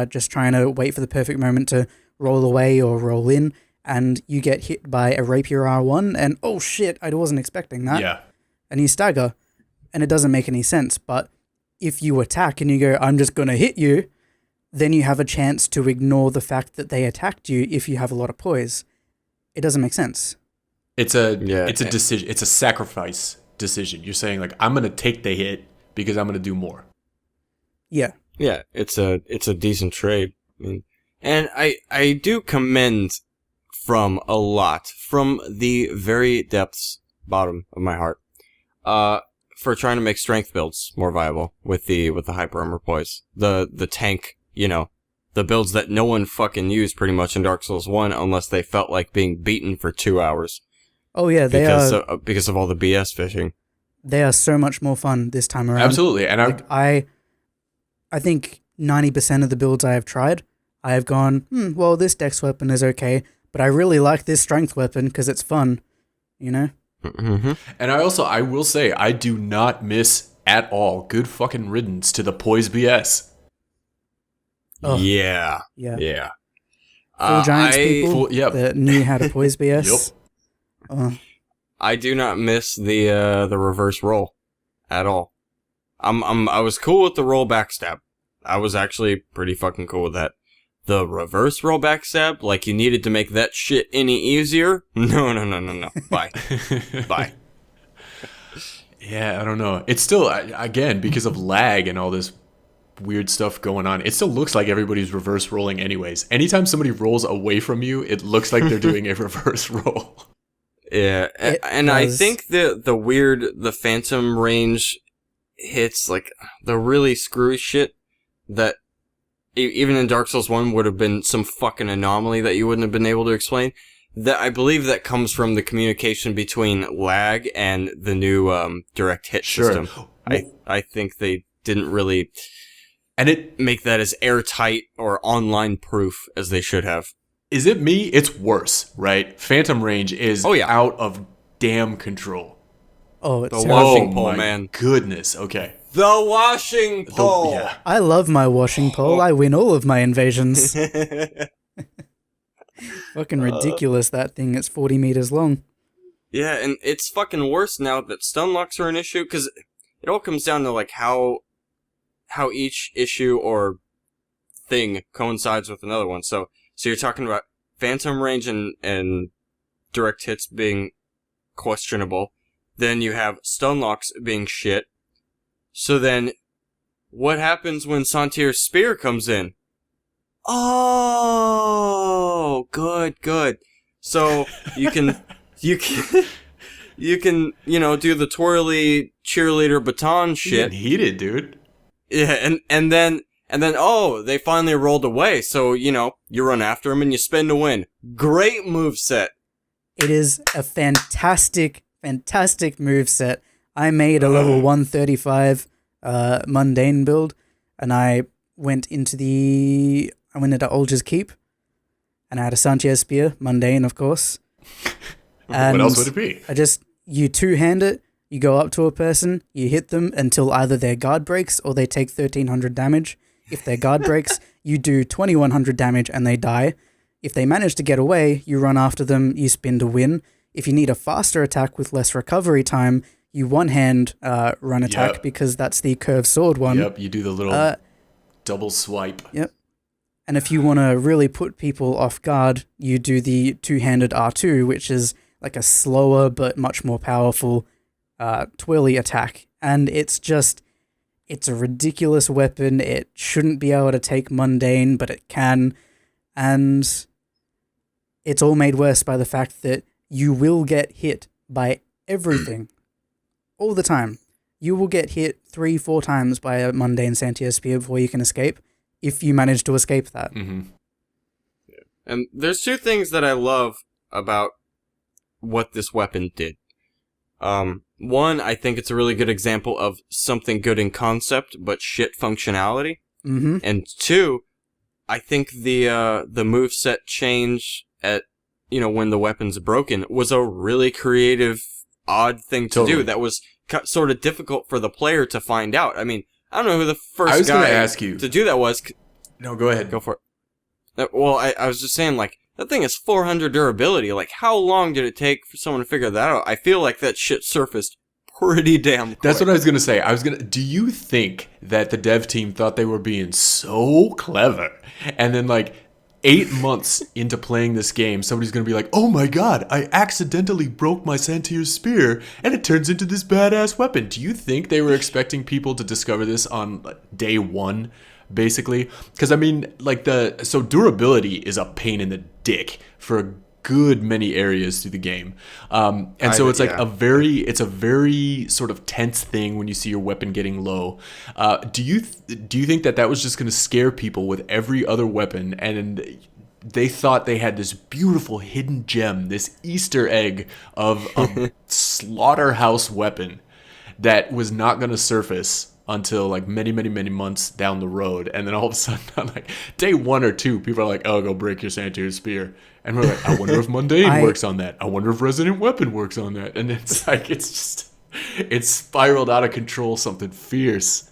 just trying to wait for the perfect moment to roll away or roll in, and you get hit by a rapier R1, and oh shit, I wasn't expecting that. Yeah. And you stagger, and it doesn't make any sense. But if you attack and you go, I'm just going to hit you, then you have a chance to ignore the fact that they attacked you if you have a lot of poise. It doesn't make sense. It's a decision. It's a sacrifice decision. You're saying like, I'm going to take the hit because I'm going to do more. Yeah. Yeah, it's a decent trade. I mean, and I do commend from the very depths, bottom of my heart, for trying to make strength builds more viable with the hyper armor poise. The tank, the builds that no one fucking used pretty much in Dark Souls 1 unless they felt like being beaten for 2 hours. Oh yeah, because of all the BS fishing. They are so much more fun this time around. Absolutely, and I think 90% of the builds I have tried, I have gone, well, this dex weapon is okay, but I really like this strength weapon because it's fun, Mm-hmm. And I will say, I do not miss at all good fucking riddance to the poise BS. Oh. Yeah. Full Giants people Yep. that knew how to poise BS. I do not miss the reverse roll at all. I was cool with the roll backstab. I was actually pretty fucking cool with that. The reverse roll backstab, like you needed to make that shit any easier? No. Bye. Bye. Yeah, I don't know. It's still, again, because of lag and all this weird stuff going on, it still looks like everybody's reverse rolling anyways. Anytime somebody rolls away from you, it looks like they're doing a reverse roll. Yeah, and I think the phantom range hits, like, the really screwy shit that even in Dark Souls 1 would have been some fucking anomaly that you wouldn't have been able to explain. That I believe that comes from the communication between lag and the new direct hit system. I think they didn't really make that as airtight or online proof as they should have. Is it me? It's worse, right? Phantom range is out of damn control. Oh, it's the washing pole, my man. Goodness. Okay. The washing pole. Yeah. I love my washing pole. I win all of my invasions. Fucking ridiculous, that thing. It's 40 meters long. Yeah, and it's fucking worse now that stun locks are an issue, because it all comes down to, like, how each issue or thing coincides with another one. So you're talking about phantom range and direct hits being questionable. Then you have stun locks being shit. So then, what happens when Santier's spear comes in? Oh, good. So you can, do the twirly cheerleader baton shit. Getting heated, dude. Yeah, and then, they finally rolled away. So, you run after them and you spin to win. Great moveset. It is a fantastic moveset. I made a level 135 mundane build, and I went into Olger's Keep, and I had a Sanchez Spear, mundane, of course. And what else would it be? You two-hand it, you go up to a person, you hit them until either their guard breaks or they take 1,300 damage. If their guard breaks, you do 2,100 damage and they die. If they manage to get away, you run after them, you spin to win. If you need a faster attack with less recovery time, you one-hand run attack because that's the curved sword one. Yep, you do the little double swipe. Yep. And if you want to really put people off guard, you do the two-handed R2, which is like a slower but much more powerful twirly attack. And it's a ridiculous weapon. It shouldn't be able to take mundane, but it can. And it's all made worse by the fact that you will get hit by everything all the time. You will get hit 3-4 times by a mundane Santia Spear before you can escape, if you manage to escape that. Mm-hmm. Yeah. And there's two things that I love about what this weapon did. One, I think it's a really good example of something good in concept, but shit functionality. Mm-hmm. And two, I think the moveset change at, when the weapon's broken was a really creative, odd thing to do that was sort of difficult for the player to find out. I mean, I don't know who the first guy to do that was. No, go ahead. Go for it. Well, I was just saying, like, that thing is 400 durability. Like, how long did it take for someone to figure that out? I feel like that shit surfaced pretty damn quick. That's what I was going to say. Do you think that the dev team thought they were being so clever? And then, like, 8 months into playing this game, somebody's going to be like, oh my god, I accidentally broke my Santier's Spear, and it turns into this badass weapon. Do you think they were expecting people to discover this on day one, basically? Because, I mean, like, so durability is a pain in the dick for a good many areas through the game. And so it's like it's a very sort of tense thing when you see your weapon getting low. Do you think that was just going to scare people with every other weapon, and they thought they had this beautiful hidden gem, this Easter egg of a slaughterhouse weapon that was not going to surface until like many months down the road, and then all of a sudden on like day 1 or 2, people are like, oh, go break your Santier's Spear. And we're like, I wonder if mundane works on that. I wonder if resident weapon works on that. And it's like, it's spiraled out of control, something fierce.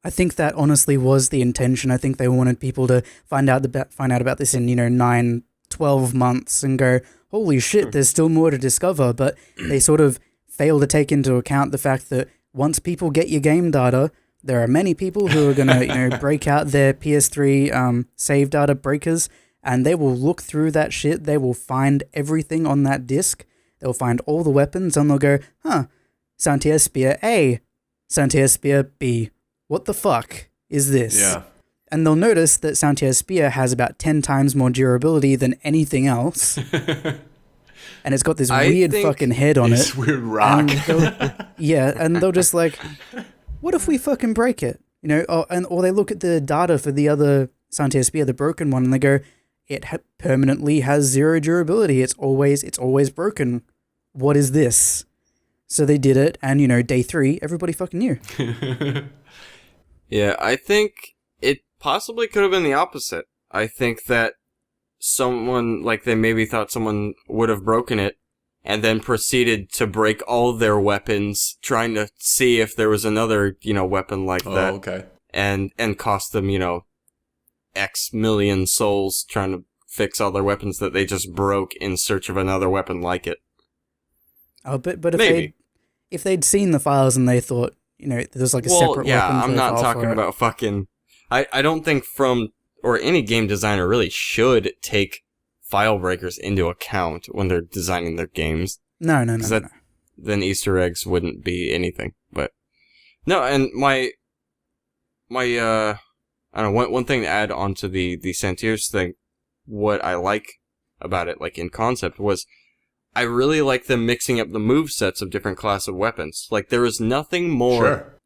I think that honestly was the intention. I think they wanted people to find out about this in 9, 12 months and go, holy shit, there's still more to discover. But they sort of fail to take into account the fact that once people get your game data, there are many people who are going to break out their PS3 save data breakers, and they will look through that shit. They will find everything on that disc. They'll find all the weapons, and they'll go, Santia Spear A, Santia Spear B. What the fuck is this? Yeah. And they'll notice that Santia Spear has about 10 times more durability than anything else. And it's got this weird fucking head on This it. weird rock. And they'll just like, what if we fucking break it? Or they look at the data for the other Santia Spear, the broken one, and they go, it permanently has 0 durability. It's always broken. What is this? So they did it, and day 3, everybody fucking knew. Yeah, I think it possibly could have been the opposite. I think that someone, they maybe thought someone would have broken it, and then proceeded to break all their weapons, trying to see if there was another, weapon like that. Oh, okay. And cost them, X million souls trying to fix all their weapons that they just broke in search of another weapon like it. Oh, but if they'd seen the files and they thought, there's like a separate weapon. Yeah, I'm not profile talking for it. about fucking. I don't think any game designer really should take file breakers into account when they're designing their games. No. Then Easter eggs wouldn't be anything. But no, and my I don't know, one thing to add on to the Santiers thing, what I like about it, in concept, was I really like them mixing up the movesets of different class of weapons. There was nothing more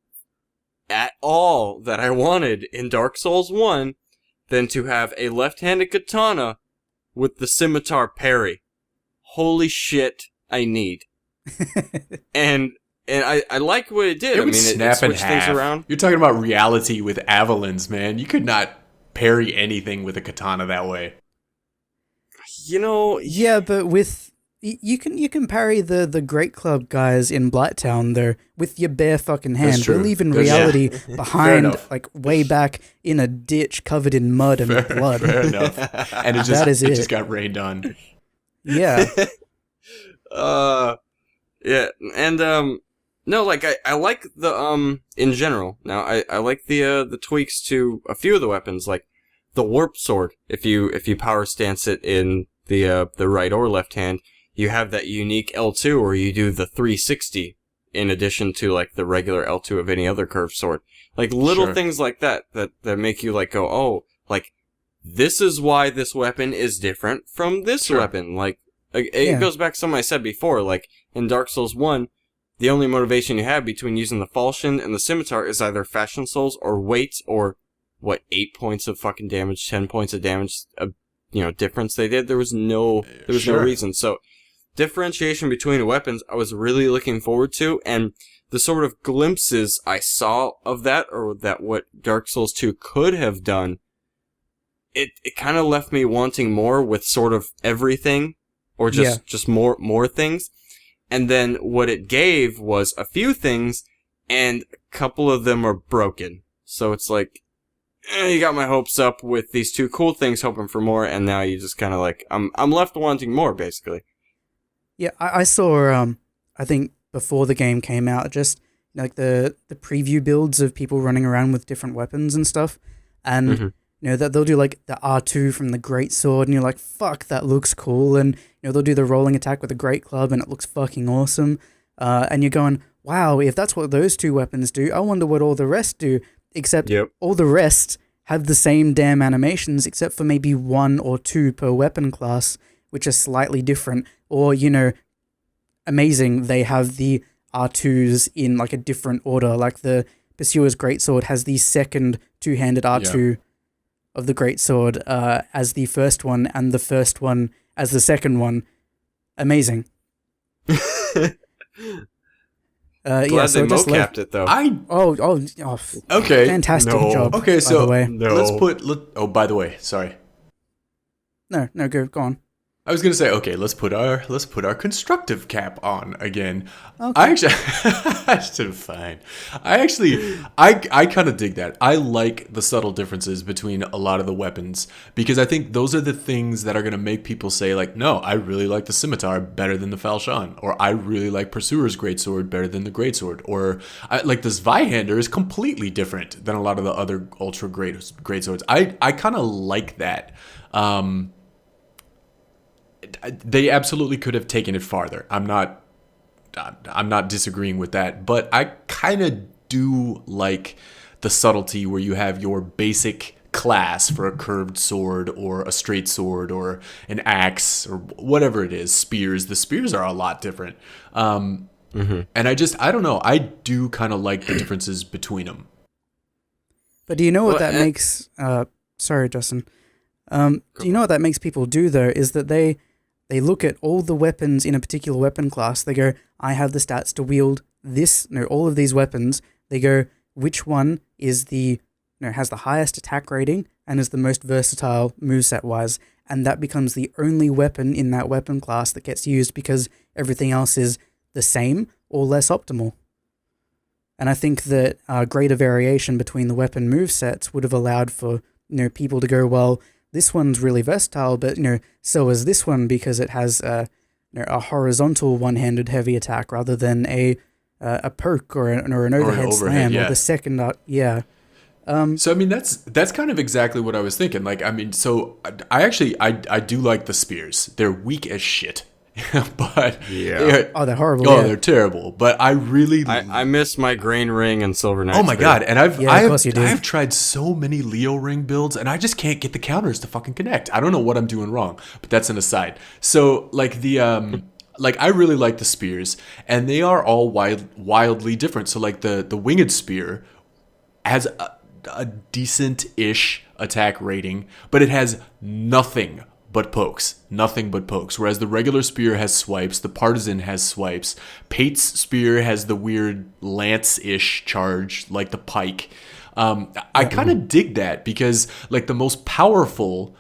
at all that I wanted in Dark Souls 1 than to have a left-handed katana with the scimitar parry. Holy shit, I need. and I like what it did. It would snap it in switched half. things around. You're talking about reality with Avalons, man. You could not parry anything with a katana that way. Yeah, but with you can parry the Great Club guys in Blighttown though with your bare fucking hand. That's true. We're leaving That's reality Fair behind, enough. way back in a ditch covered in mud and blood. Fair enough. And it just got rained on. Yeah. Yeah, and no, I like the in general. Now I like the tweaks to a few of the weapons, like the warp sword. If you power stance it in the right or left hand, you have that unique L2 where you do the 360 in addition to the regular L2 of any other curved sword. Little Sure. things like that make you go, oh, this is why this weapon is different from this Sure. weapon. It goes back to something I said before, in Dark Souls 1, the only motivation you have between using the falchion and the scimitar is either fashion souls or weight or 8 points of fucking damage, 10 points of damage, difference they did. There was no reason. So differentiation between weapons I was really looking forward to, and the sort of glimpses I saw of that, or that what Dark Souls 2 could have done, it kind of left me wanting more with sort of everything, or just more things. And then what it gave was a few things, and a couple of them are broken. So it's you got my hopes up with these 2 cool things, hoping for more, and now you just kind of I'm left wanting more, basically. Yeah, I saw, I think before the game came out, just the preview builds of people running around with different weapons and stuff. And, that they'll do the R2 from the Great Sword, and you're like, fuck, that looks cool. And, they'll do the rolling attack with the Great Club, and it looks fucking awesome. And you're going, wow, if that's what those 2 weapons do, I wonder what all the rest do. Except all the rest have the same damn animations, except for maybe 1 or 2 per weapon class, which are slightly different. Or, amazing, they have the R2s in a different order. The Pursuer's Greatsword has the second 2-handed R2 of the Greatsword as the first one, and the first one as the second one. Amazing. Glad they mocapped it, though. Okay. Fantastic job. Okay, by so the way. by the way, sorry. No, go on. I was gonna say, okay, let's put our constructive cap on again. Okay. I actually, that's fine. I kind of dig that. I like the subtle differences between a lot of the weapons because I think those are the things that are gonna make people say like, no, I really like the scimitar better than the falchion, or I really like Pursuer's greatsword better than the greatsword, or I like this Zweihander is completely different than a lot of the other ultra greatswords. I kind of like that. They absolutely could have taken it farther. I'm not disagreeing with that, but I kind of do like the subtlety where you have your basic class for a curved sword or a straight sword or an axe or whatever it is. Spears. The spears are a lot different. And I don't know. I do kind of like the differences between them. But do you know what that makes? Sorry, Justin. Do you know what that makes people do though? Is that they look at all the weapons in a particular weapon class. They go, I have the stats to wield all of these weapons. They go, which one is has the highest attack rating and is the most versatile moveset wise, and that becomes the only weapon in that weapon class that gets used because everything else is the same or less optimal. And I think that greater variation between the weapon movesets would have allowed for people to go, well, this one's really versatile, but so is this one because it has a horizontal one-handed heavy attack rather than a poke or an overhead slam or the second. So I mean that's kind of exactly what I was thinking. Like I mean, so I do like the spears. They're weak as shit. But they're horrible. Oh, they're terrible. But I really I miss my grain ring and silver knight. Oh my god! And I've tried so many Leo ring builds, and I just can't get the counters to fucking connect. I don't know what I'm doing wrong, but that's an aside. So like the like I really like the spears, and they are all wildly different. So like the winged spear has a decent-ish attack rating, but it has nothing but pokes. Whereas the regular spear has swipes, the partisan has swipes, Pate's spear has the weird lance-ish charge, like the pike. I kind of dig that because like the most powerful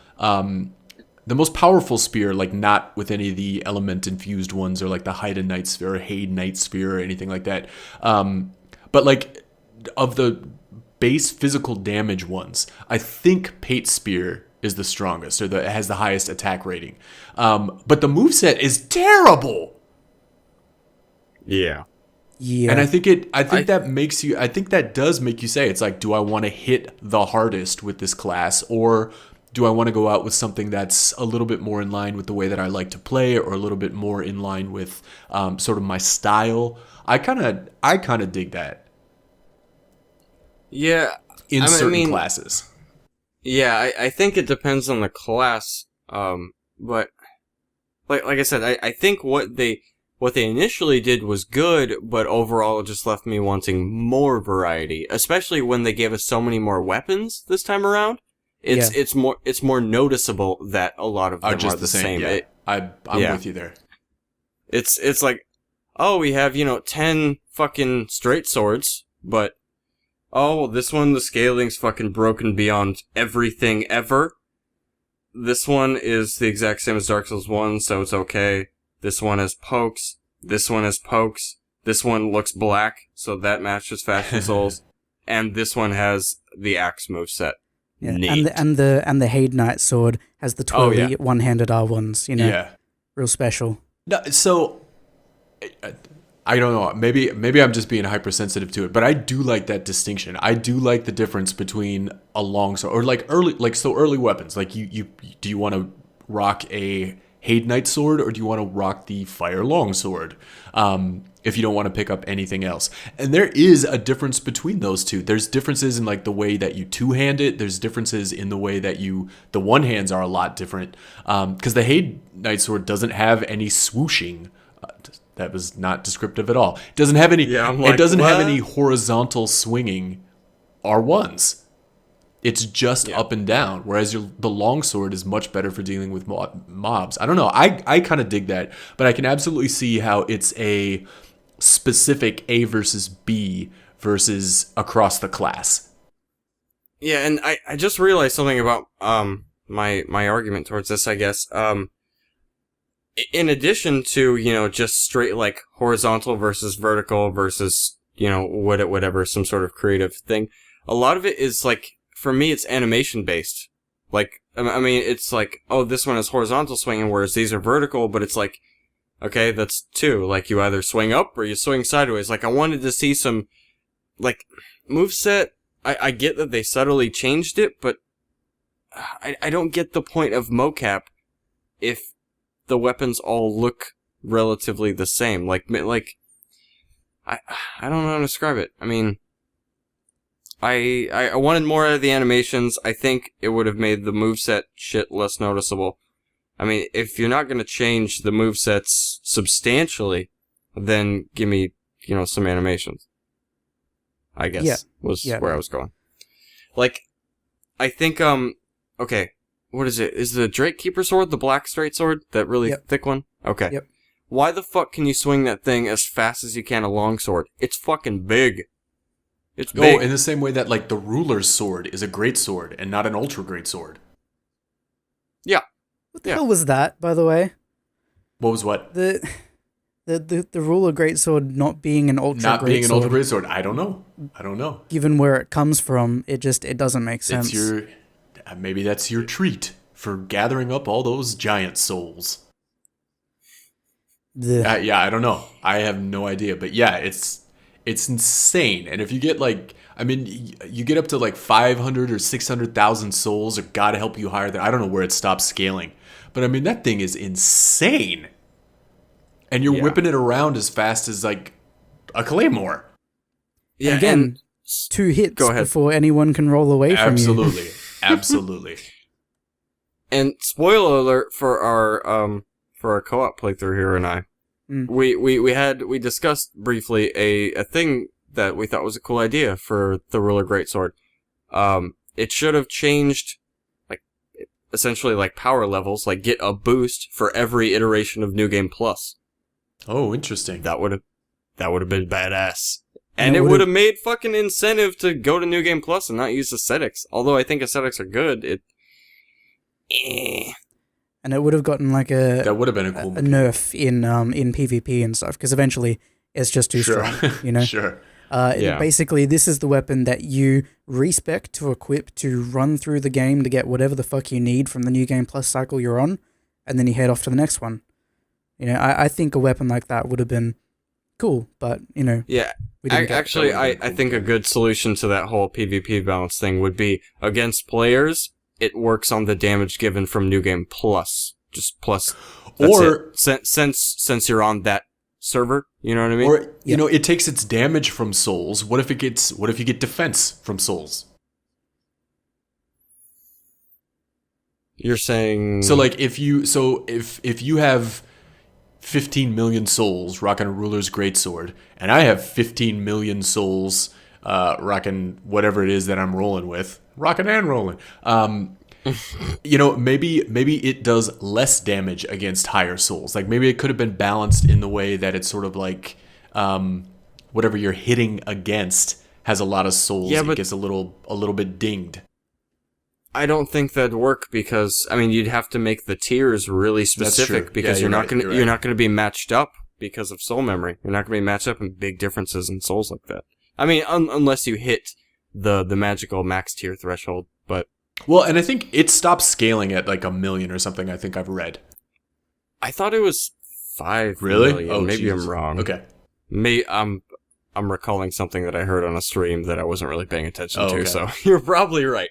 spear, like not with any of the element infused ones or like the Haida Knight Spear or Haid Knight Spear or anything like that. But like of the base physical damage ones, I think Pate's spear is the strongest, or it has the highest attack rating. But the moveset is terrible. Yeah. And I think that does make you say, it's like, do I want to hit the hardest with this class, or do I want to go out with something that's a little bit more in line with the way that I like to play, or a little bit more in line with sort of my style? I kind of dig that. Yeah. In certain classes. Yeah, I think it depends on the class. But like I said, I think what they initially did was good, but overall it just left me wanting more variety, especially when they gave us so many more weapons this time around. It's more noticeable that a lot of them are the same. Yeah. I'm with you there. It's like, oh, we have 10 fucking straight swords, but oh, this one, the scaling's fucking broken beyond everything ever. This one is the exact same as Dark Souls 1, so it's okay. This one has pokes. This one has pokes. This one looks black, so that matches Fashion Souls. And this one has the axe moveset. Yeah. Neat. And the Haid Knight sword has the twirly one-handed R1s, Yeah. Real special. No, so I don't know. Maybe I'm just being hypersensitive to it, but I do like that distinction. I do like the difference between a long sword or like early weapons. Like you do you want to rock a Haid Knight sword, or do you want to rock the Fire Long sword? If you don't want to pick up anything else. And there is a difference between those two. There's differences in like the way that you two-hand it. There's differences in the way that the one hands are a lot different. Because the Haid Knight sword doesn't have any swooshing. That was not descriptive at all. It doesn't have any. Yeah, it doesn't have any horizontal swinging R1s. It's just up and down. Whereas the longsword is much better for dealing with mobs. I don't know. I kind of dig that, but I can absolutely see how it's a specific A versus B versus across the class. Yeah, and I just realized something about my argument towards this. I guess in addition to, just straight like horizontal versus vertical versus, whatever, some sort of creative thing, a lot of it is like, for me, it's animation based. Like, I mean, it's like, oh, this one is horizontal swinging, whereas these are vertical, but it's like, okay, that's two. Like, you either swing up or you swing sideways. Like, I wanted to see some, like, moveset. I get that they subtly changed it, but I don't get the point of mocap if the weapons all look relatively the same. Like, I don't know how to describe it. I mean, I wanted more out of the animations. I think it would have made the moveset shit less noticeable. I mean, if you're not going to change the movesets substantially, then give me, some animations. I guess was where I was going. Like, I think, okay, what is it? Is the Drake Keeper sword the black straight sword? That really thick one? Okay. Yep. Why the fuck can you swing that thing as fast as you can a longsword? It's fucking big. It's big. Oh, in the same way that, like, the ruler's sword is a great sword and not an ultra great sword. Yeah. What the hell was that, by the way? What was what? The ruler greatsword not being an ultra Not being an greatsword. ultra great sword. I don't know. Given where it comes from, it doesn't make sense. Maybe that's your treat for gathering up all those giant souls. Yeah, I don't know. I have no idea, but yeah, it's insane. And if you get like, I mean, you get up to like 500 or 600,000 souls, or God help you higher than, I don't know where it stops scaling, but I mean that thing is insane. And you're whipping it around as fast as like a claymore. Yeah, and again, 2 hits before anyone can roll away from you. Absolutely. And spoiler alert for our co-op playthrough here and I. We discussed briefly a thing that we thought was a cool idea for the Ruler Greatsword. It should have changed, like, essentially like power levels, like get a boost for every iteration of New Game Plus. Oh, interesting. That would have been badass. And it would have made fucking incentive to go to New Game Plus and not use aesthetics. Although I think aesthetics are good, And it would have gotten like that would have been a cool nerf in PvP and stuff, because eventually it's just too strong, Sure. Basically, this is the weapon that you respec to equip to run through the game to get whatever the fuck you need from the New Game Plus cycle you're on, and then you head off to the next one. I think a weapon like that would have been cool, but, Yeah, actually, I think a good solution to that whole PvP balance thing would be, against players, it works on the damage given from New Game Plus. Just plus. Or since you're on that server, you know what I mean? Or, it takes its damage from souls. What if you get defense from souls? You're saying... So, like, if you have 15 million souls rocking a ruler's greatsword, and I have 15 million souls rocking whatever it is that I'm rolling with, rocking and rolling, maybe it does less damage against higher souls. Like, maybe it could have been balanced in the way that it's sort of like whatever you're hitting against has a lot of souls. Yeah, but it gets a little bit dinged. I don't think that'd work because, I mean, you'd have to make the tiers really specific because you're not going to be matched up because of soul memory. You're not going to be matched up in big differences in souls like that. I mean, unless you hit the magical max tier threshold, but... Well, and I think it stops scaling at like 1 million or something, I think I've read. I thought it was 5 really? million. Oh, maybe Jesus. I'm wrong. Okay. I'm recalling something that I heard on a stream that I wasn't really paying attention to, so you're probably right.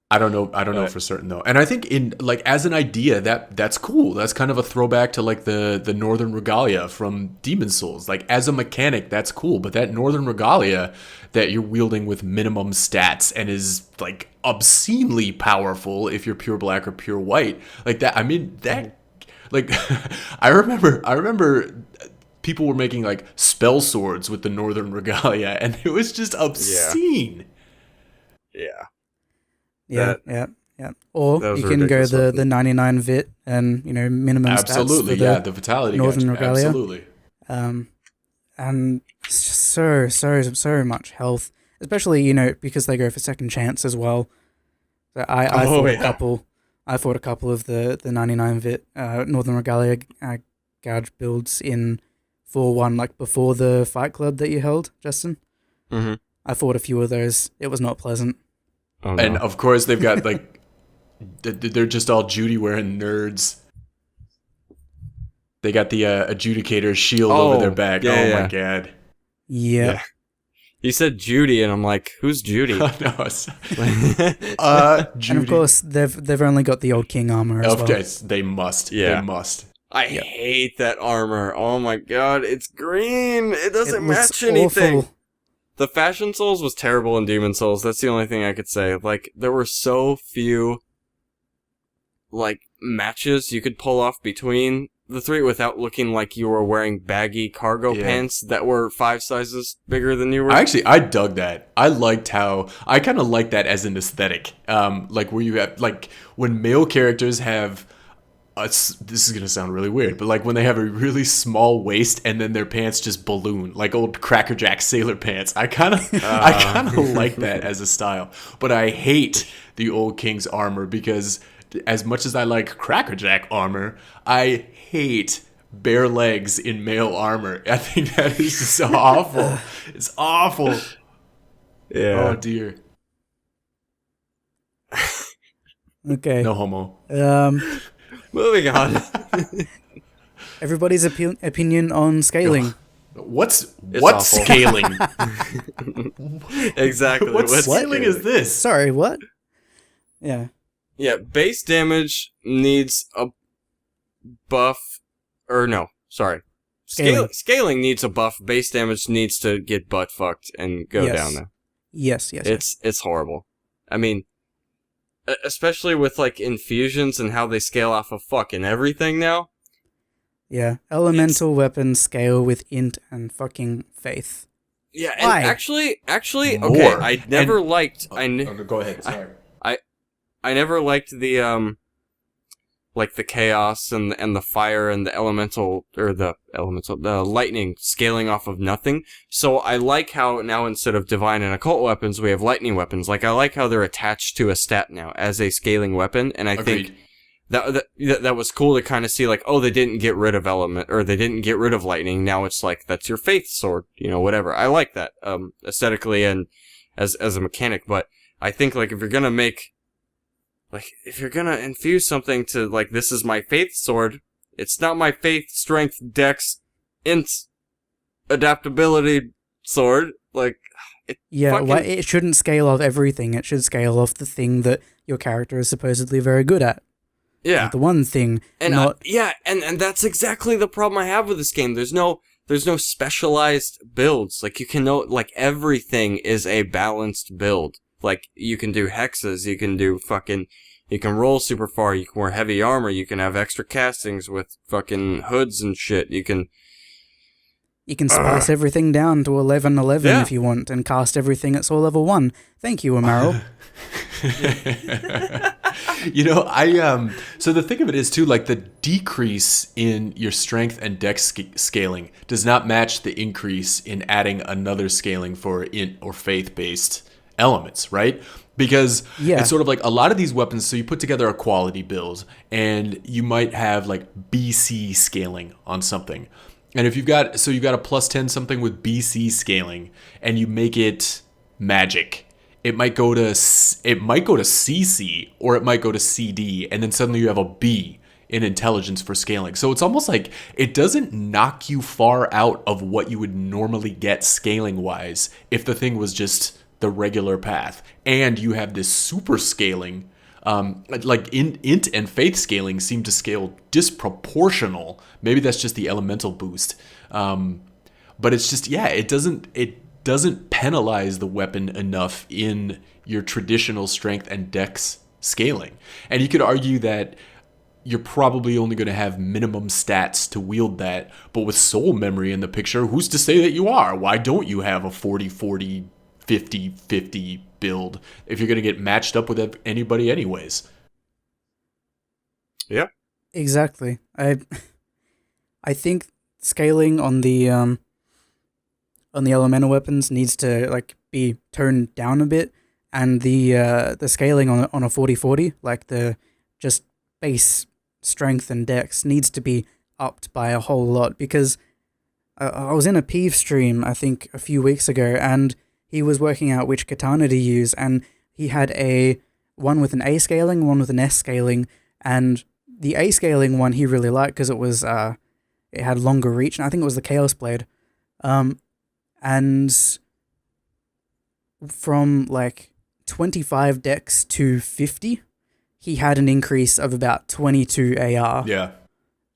I don't know for certain though. And I think in like as an idea that's cool. That's kind of a throwback to like the Northern Regalia from Demon Souls. Like as a mechanic, that's cool. But that Northern Regalia that you're wielding with minimum stats and is like obscenely powerful if you're pure black or pure white. Like that, I mean that like I remember people were making like spell swords with the Northern Regalia and it was just obscene. Yeah. Yeah. Or you can go the 99 vit and minimum absolutely, stats for the vitality Northern gauge. Regalia. Absolutely. And it's just so much health, especially because they go for second chance as well. So I thought a couple I fought a couple of the 99 Vit Northern Regalia gouge builds in 4-1, like before the fight club that you held, Justin. Mm-hmm. I fought a few of those. It was not pleasant. Oh, no. And of course, they've got like they're just all Judy wearing nerds. They got the adjudicator shield over their back. Yeah, my god. Yeah. You said Judy, and I'm like, who's Judy? No, it's, Judy. And of course, they've only got the old king armor as well. They must. Yeah. They must. I hate that armor. Oh my god, it's green. It doesn't It looks match anything. awful. The Fashion Souls was terrible in Demon Souls. That's the only thing I could say. Like, there were so few, like, matches you could pull off between the three without looking like you were wearing baggy cargo pants that were 5 sizes bigger than you were. I dug that. I kind of like that as an aesthetic. Like where you have, like, when male characters have, this is going to sound really weird, but like when they have a really small waist and then their pants just balloon, like old Cracker Jack sailor pants. I kind of like that as a style. But I hate the old King's armor because as much as I like Cracker Jack armor, I hate bare legs in male armor. I think that is just awful. It's awful. Yeah. Oh dear. Okay. No homo. Moving on. Everybody's opinion on scaling. What's awful. scaling? Exactly. What scaling is this? Sorry, what? Yeah. Yeah, base damage needs a buff, or no, sorry. Scaling needs a buff, base damage needs to get butt fucked and go down there. Yes. It's horrible. I mean, especially with like infusions and how they scale off of fucking everything now. Yeah, elemental weapons scale with int and fucking faith. Yeah, Why? and actually, More. okay, I never liked. Go ahead. Sorry. I never liked the like the chaos and the fire and the the lightning scaling off of nothing. So I like how now instead of divine and occult weapons, we have lightning weapons. Like I like how they're attached to a stat now as a scaling weapon, and I think that was cool to kind of see like, oh, they didn't get rid of they didn't get rid of lightning. Now it's like that's your faith sword, whatever. I like that aesthetically and as a mechanic, but I think like if you're gonna infuse something to, like, this is my faith sword, it's not my faith, strength, dex, int, adaptability sword. Like, it it shouldn't scale off everything. It should scale off the thing that your character is supposedly very good at. Yeah. Like the one thing, And not... and that's exactly the problem I have with this game. There's no specialized builds. Like, you can know, like, everything is a balanced build. Like, you can do hexes, you can roll super far, you can wear heavy armor, you can have extra castings with fucking hoods and shit, you can spice everything down to 11-11 if you want, and cast everything at soul level 1. Thank you, Amaral. So the thing of it is too, like the decrease in your strength and dex scaling does not match the increase in adding another scaling for int or faith-based elements, right? Because it's sort of like a lot of these weapons, so you put together a quality build and you might have like BC scaling on something. And if you've got a plus 10 something with BC scaling and you make it magic, it might go to CC or it might go to CD, and then suddenly you have a B in intelligence for scaling. So it's almost like it doesn't knock you far out of what you would normally get scaling wise if the thing was just the regular path, and you have this super scaling, like int and faith scaling seem to scale disproportional. Maybe that's just the elemental boost, but it's just it doesn't penalize the weapon enough in your traditional strength and dex scaling. And you could argue that you're probably only going to have minimum stats to wield that, but with soul memory in the picture, who's to say that you are? Why don't you have a 40-40 50-50 build if you're going to get matched up with anybody anyways? Yeah. Exactly. I think scaling on the elemental weapons needs to like be toned down a bit, and the scaling on a 40-40, like the just base strength and dex needs to be upped by a whole lot, because I was in a Peeve stream, I think, a few weeks ago, and he was working out which katana to use, and he had one with an A scaling, one with an S scaling, and the A scaling one he really liked because it had longer reach, and I think it was the Chaos Blade. And from like 25 dex to 50, he had an increase of about 22 AR. Yeah.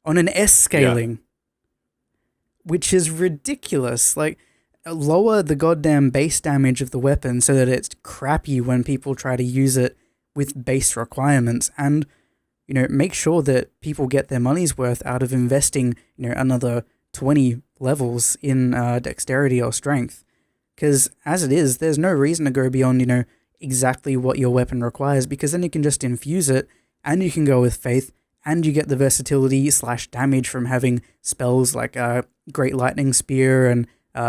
On an S scaling, which is ridiculous. Like, lower the goddamn base damage of the weapon so that it's crappy when people try to use it with base requirements, and make sure that people get their money's worth out of investing another 20 levels in dexterity or strength, because as it is, there's no reason to go beyond exactly what your weapon requires, because then you can just infuse it, and you can go with faith, and you get the versatility / damage from having spells like Great Lightning Spear and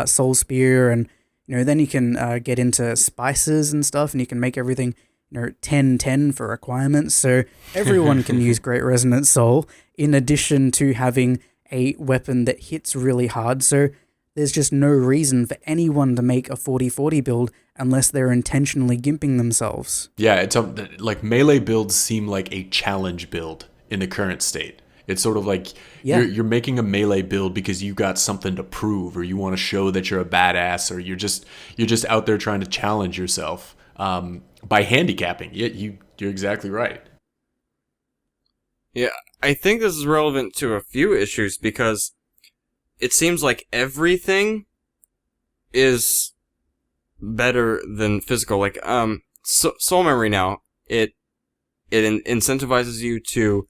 Soul Spear, and then you can get into spices and stuff, and you can make everything 10/10 for requirements, so everyone can use Great Resonant Soul in addition to having a weapon that hits really hard. So there's just no reason for anyone to make a 40/40 build unless they're intentionally gimping themselves. Yeah, it's like melee builds seem like a challenge build in the current state. It's sort of like you're making a melee build because you got something to prove, or you want to show that you're a badass, or you're just out there trying to challenge yourself by handicapping. You're exactly right. Yeah, I think this is relevant to a few issues, because it seems like everything is better than physical. Like Soul Memory now, it incentivizes you to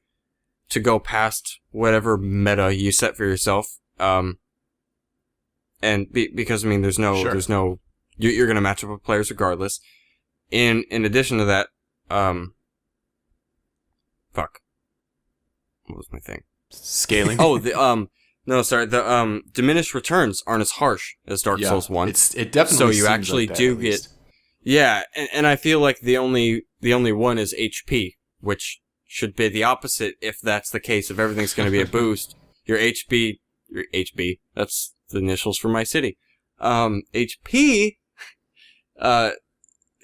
go past whatever meta you set for yourself. And because there's no you're gonna match up with players regardless. In addition to that, what was my thing? Scaling. Oh, the diminished returns aren't as harsh as Dark Souls 1. It definitely so you seems actually like that, do at get least. Yeah, and I feel like the only one is HP, which should be the opposite if that's the case. If everything's going to be a boost, your HB, that's the initials for my city. HP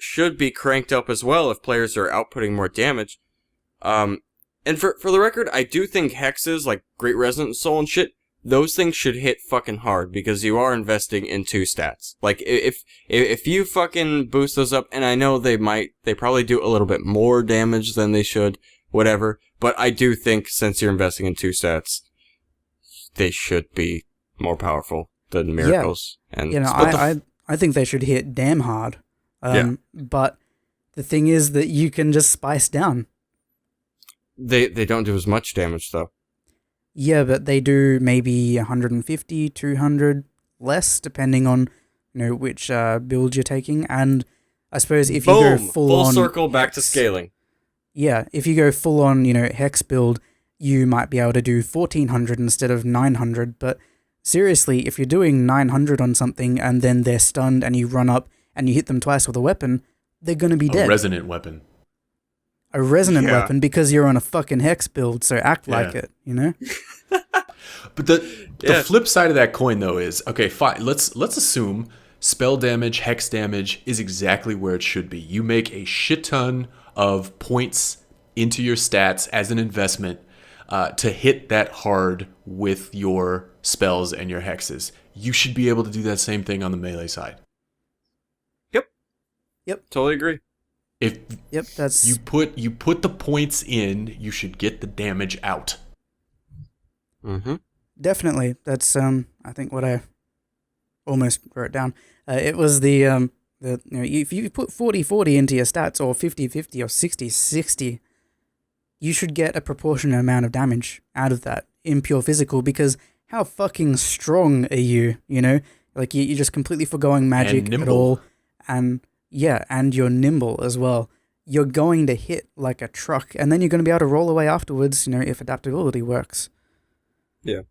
should be cranked up as well if players are outputting more damage. And for the record, I do think hexes like Great Resonant Soul and shit, those things should hit fucking hard, because you are investing in 2 stats. Like, if you fucking boost those up, and I know they probably do a little bit more damage than they should, whatever, but I do think since you're investing in 2 stats, they should be more powerful than miracles. Yeah. And I think they should hit damn hard. But the thing is that you can just spice down. They don't do as much damage, though. Yeah, but they do maybe 150, 200 less, depending on which build you're taking. And I suppose if you go full circle hex, back to scaling. Yeah, if you go full on, hex build, you might be able to do 1400 instead of 900. But seriously, if you're doing 900 on something and then they're stunned and you run up and you hit them twice with a weapon, they're going to be dead. A resonant weapon. A resonant weapon, because you're on a fucking hex build, so act like it, But the flip side of that coin, though, is, okay, fine, let's assume spell damage, hex damage is exactly where it should be. You make a shit ton of points into your stats as an investment to hit that hard with your spells and your hexes. You should be able to do that same thing on the melee side. Yep. Totally agree. That's you put the points in, you should get the damage out. Mm-hmm. Definitely. That's I think what I almost wrote down. It was the if you put 40/40 into your stats, or 50/50 or 60/60, you should get a proportionate amount of damage out of that in pure physical, because how fucking strong are you? Like you're just completely foregoing magic at all, and you're nimble as well. You're going to hit like a truck, and then you're going to be able to roll away afterwards, if adaptability works. Yeah.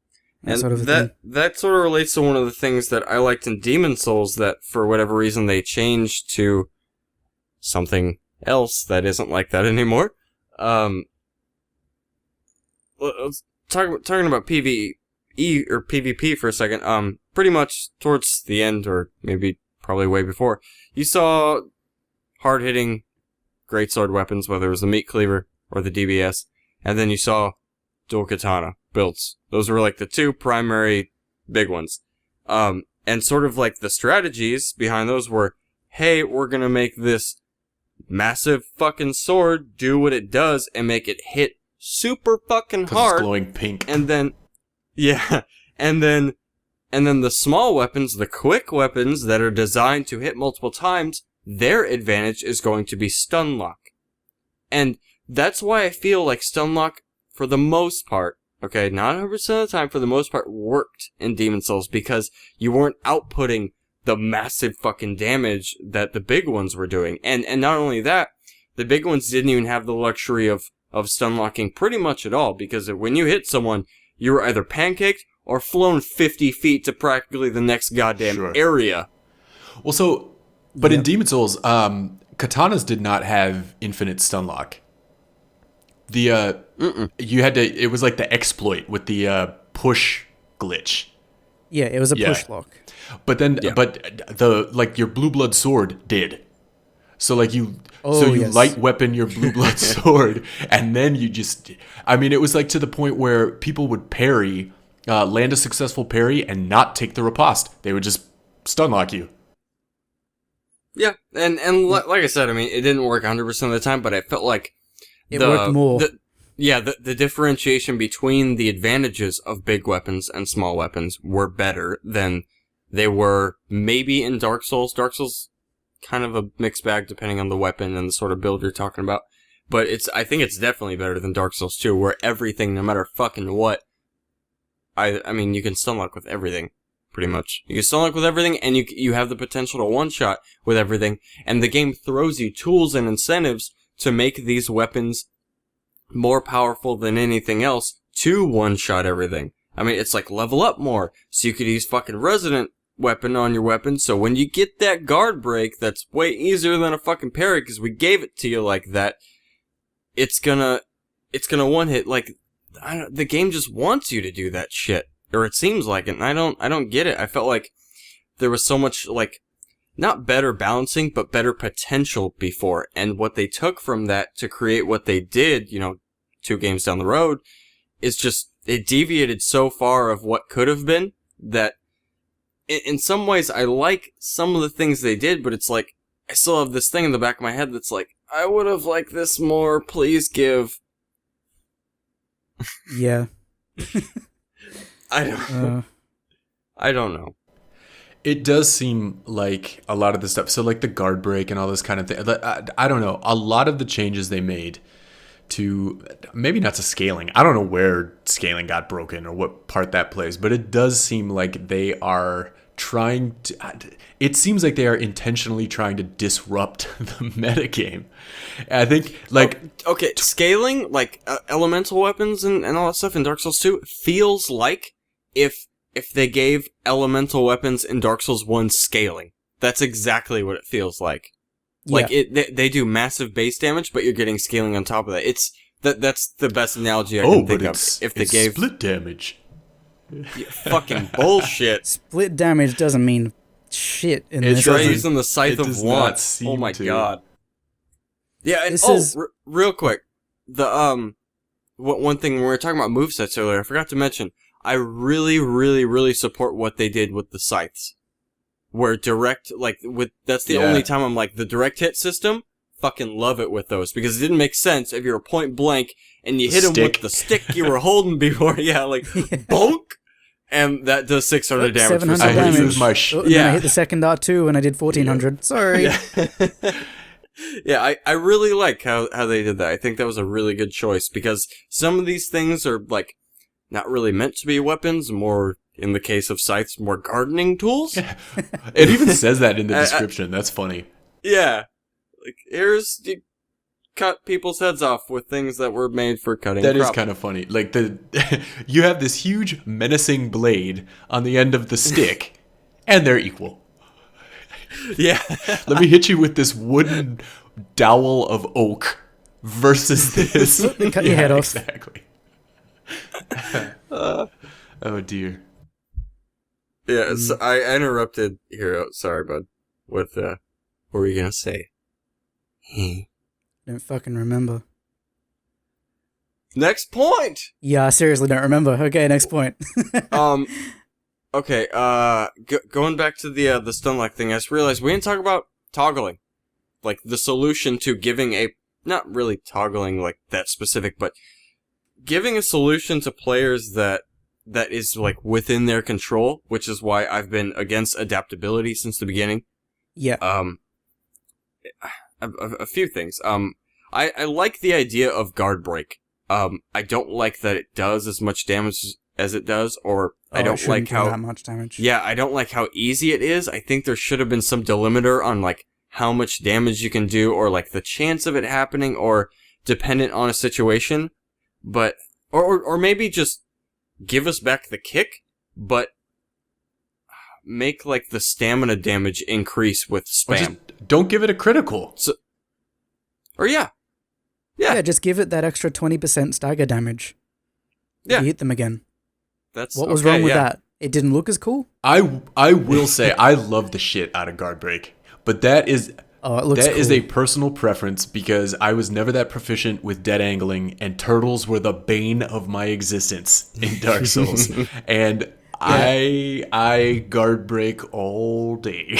That sort of thing. That sort of relates to one of the things that I liked in Demon Souls, that for whatever reason they changed to something else that isn't like that anymore. let's talking about PvE or PvP for a second. Pretty much towards the end, or maybe probably way before, you saw hard-hitting greatsword weapons, whether it was the meat cleaver or the DBS, and then you saw dual katana builds. Those were like the two primary big ones. And sort of like the strategies behind those were, hey, we're gonna make this massive fucking sword do what it does and make it hit super fucking hard. It's glowing pink. And then, yeah, and then the small weapons, the quick weapons that are designed to hit multiple times, their advantage is going to be stun lock. And that's why I feel like stun lock, for the most part, okay, not 100% of the time, for the most part, worked in Demon Souls, because you weren't outputting the massive fucking damage that the big ones were doing. And not only that, the big ones didn't even have the luxury of stun locking pretty much at all, because when you hit someone, you were either pancaked or flown 50 feet to practically the next goddamn area. Well, so, but in Demon Souls, katanas did not have infinite stun lock. You had to, it was like the exploit with the push glitch. Yeah, it was a push lock. But then, but the, like, your blue blood sword did. So like you light weapon your blue blood sword, and then you just, I mean, it was like to the point where people would parry, land a successful parry and not take the riposte. They would just stun lock you. Yeah, and like I said, I mean, it didn't work 100% of the time, but I felt like it worked more. The differentiation between the advantages of big weapons and small weapons were better than they were maybe in Dark Souls. Dark Souls, kind of a mixed bag depending on the weapon and the sort of build you're talking about. But I think it's definitely better than Dark Souls 2, where everything, no matter fucking what, I mean, you can stun lock with everything, pretty much. You can stun lock with everything, and you have the potential to one-shot with everything, and the game throws you tools and incentives to make these weapons more powerful than anything else to one-shot everything. I mean, it's like level up more, so you could use fucking Resident Weapon on your weapon, so when you get that guard break, that's way easier than a fucking parry, because we gave it to you like that, it's gonna one-hit, like, the game just wants you to do that shit, or it seems like it, and I don't get it. I felt like there was so much, like, not better balancing, but better potential before, and what they took from that to create what they did, 2 games down the road, is just, it deviated so far of what could have been, that in some ways I like some of the things they did, but it's like, I still have this thing in the back of my head that's like, I would have liked this more, please give. Yeah. I don't know. It does seem like a lot of the stuff, so like the guard break and all this kind of thing, I don't know, a lot of the changes they made to, maybe not to scaling, I don't know where scaling got broken or what part that plays, but it does seem like they are trying to, it seems like they are intentionally trying to disrupt the metagame. I think, like... Okay, scaling, like, elemental weapons and all that stuff in Dark Souls 2 feels like if they gave elemental weapons in Dark Souls 1 scaling. That's exactly what it feels like. Like, they do massive base damage, but you're getting scaling on top of that. That's the best analogy I can think of. If they gave split damage. Fucking bullshit. Split damage doesn't mean shit in this. Try using the Scythe of One. Oh my god. Yeah, and real quick, the one thing when we were talking about movesets earlier, I forgot to mention, I really, really, really support what they did with the scythes. Where direct, like, that's the only time I'm like, the direct hit system, fucking love it with those, because it didn't make sense if you were point blank and you hit him with the stick you were holding before, bonk, and that does 600 damage. 700 damage. I hit the second R2 and I did 1400. Sorry. Yeah, I really like how they did that. I think that was a really good choice, because some of these things are, like, not really meant to be weapons, more, in the case of scythes, more gardening tools. It even says that in the description. That's funny. Yeah. Like, you cut people's heads off with things that were made for cutting That is kind of funny. Like, you have this huge menacing blade on the end of the stick, and they're equal. Yeah. Let me hit you with this wooden dowel of oak versus this. Cut your head off. Exactly. Oh dear. Yeah, so I interrupted Hero. Sorry, bud. What were you gonna say? Don't fucking remember. Next point. Yeah, I seriously don't remember. Okay, next point. Okay. Going back to the stun lock thing, I just realized we didn't talk about toggling, like the solution to giving a not really toggling like that specific, but giving a solution to players that is like within their control, which is why I've been against adaptability since the beginning. Yeah. A few things. I like the idea of guard break. I don't like that it does as much damage as it does, or I don't like how that much damage. Yeah, I don't like how easy it is. I think there should have been some delimiter on like how much damage you can do, or like the chance of it happening, or dependent on a situation. But or maybe just give us back the kick, but make like the stamina damage increase with spam. Or just don't give it a critical. Yeah, just give it that extra 20% stagger damage. Yeah. You hit them again. That's what was wrong with that? It didn't look as cool? I will say I love the shit out of guard break, but that is a personal preference because I was never that proficient with dead angling, and turtles were the bane of my existence in Dark Souls. And I guard break all day.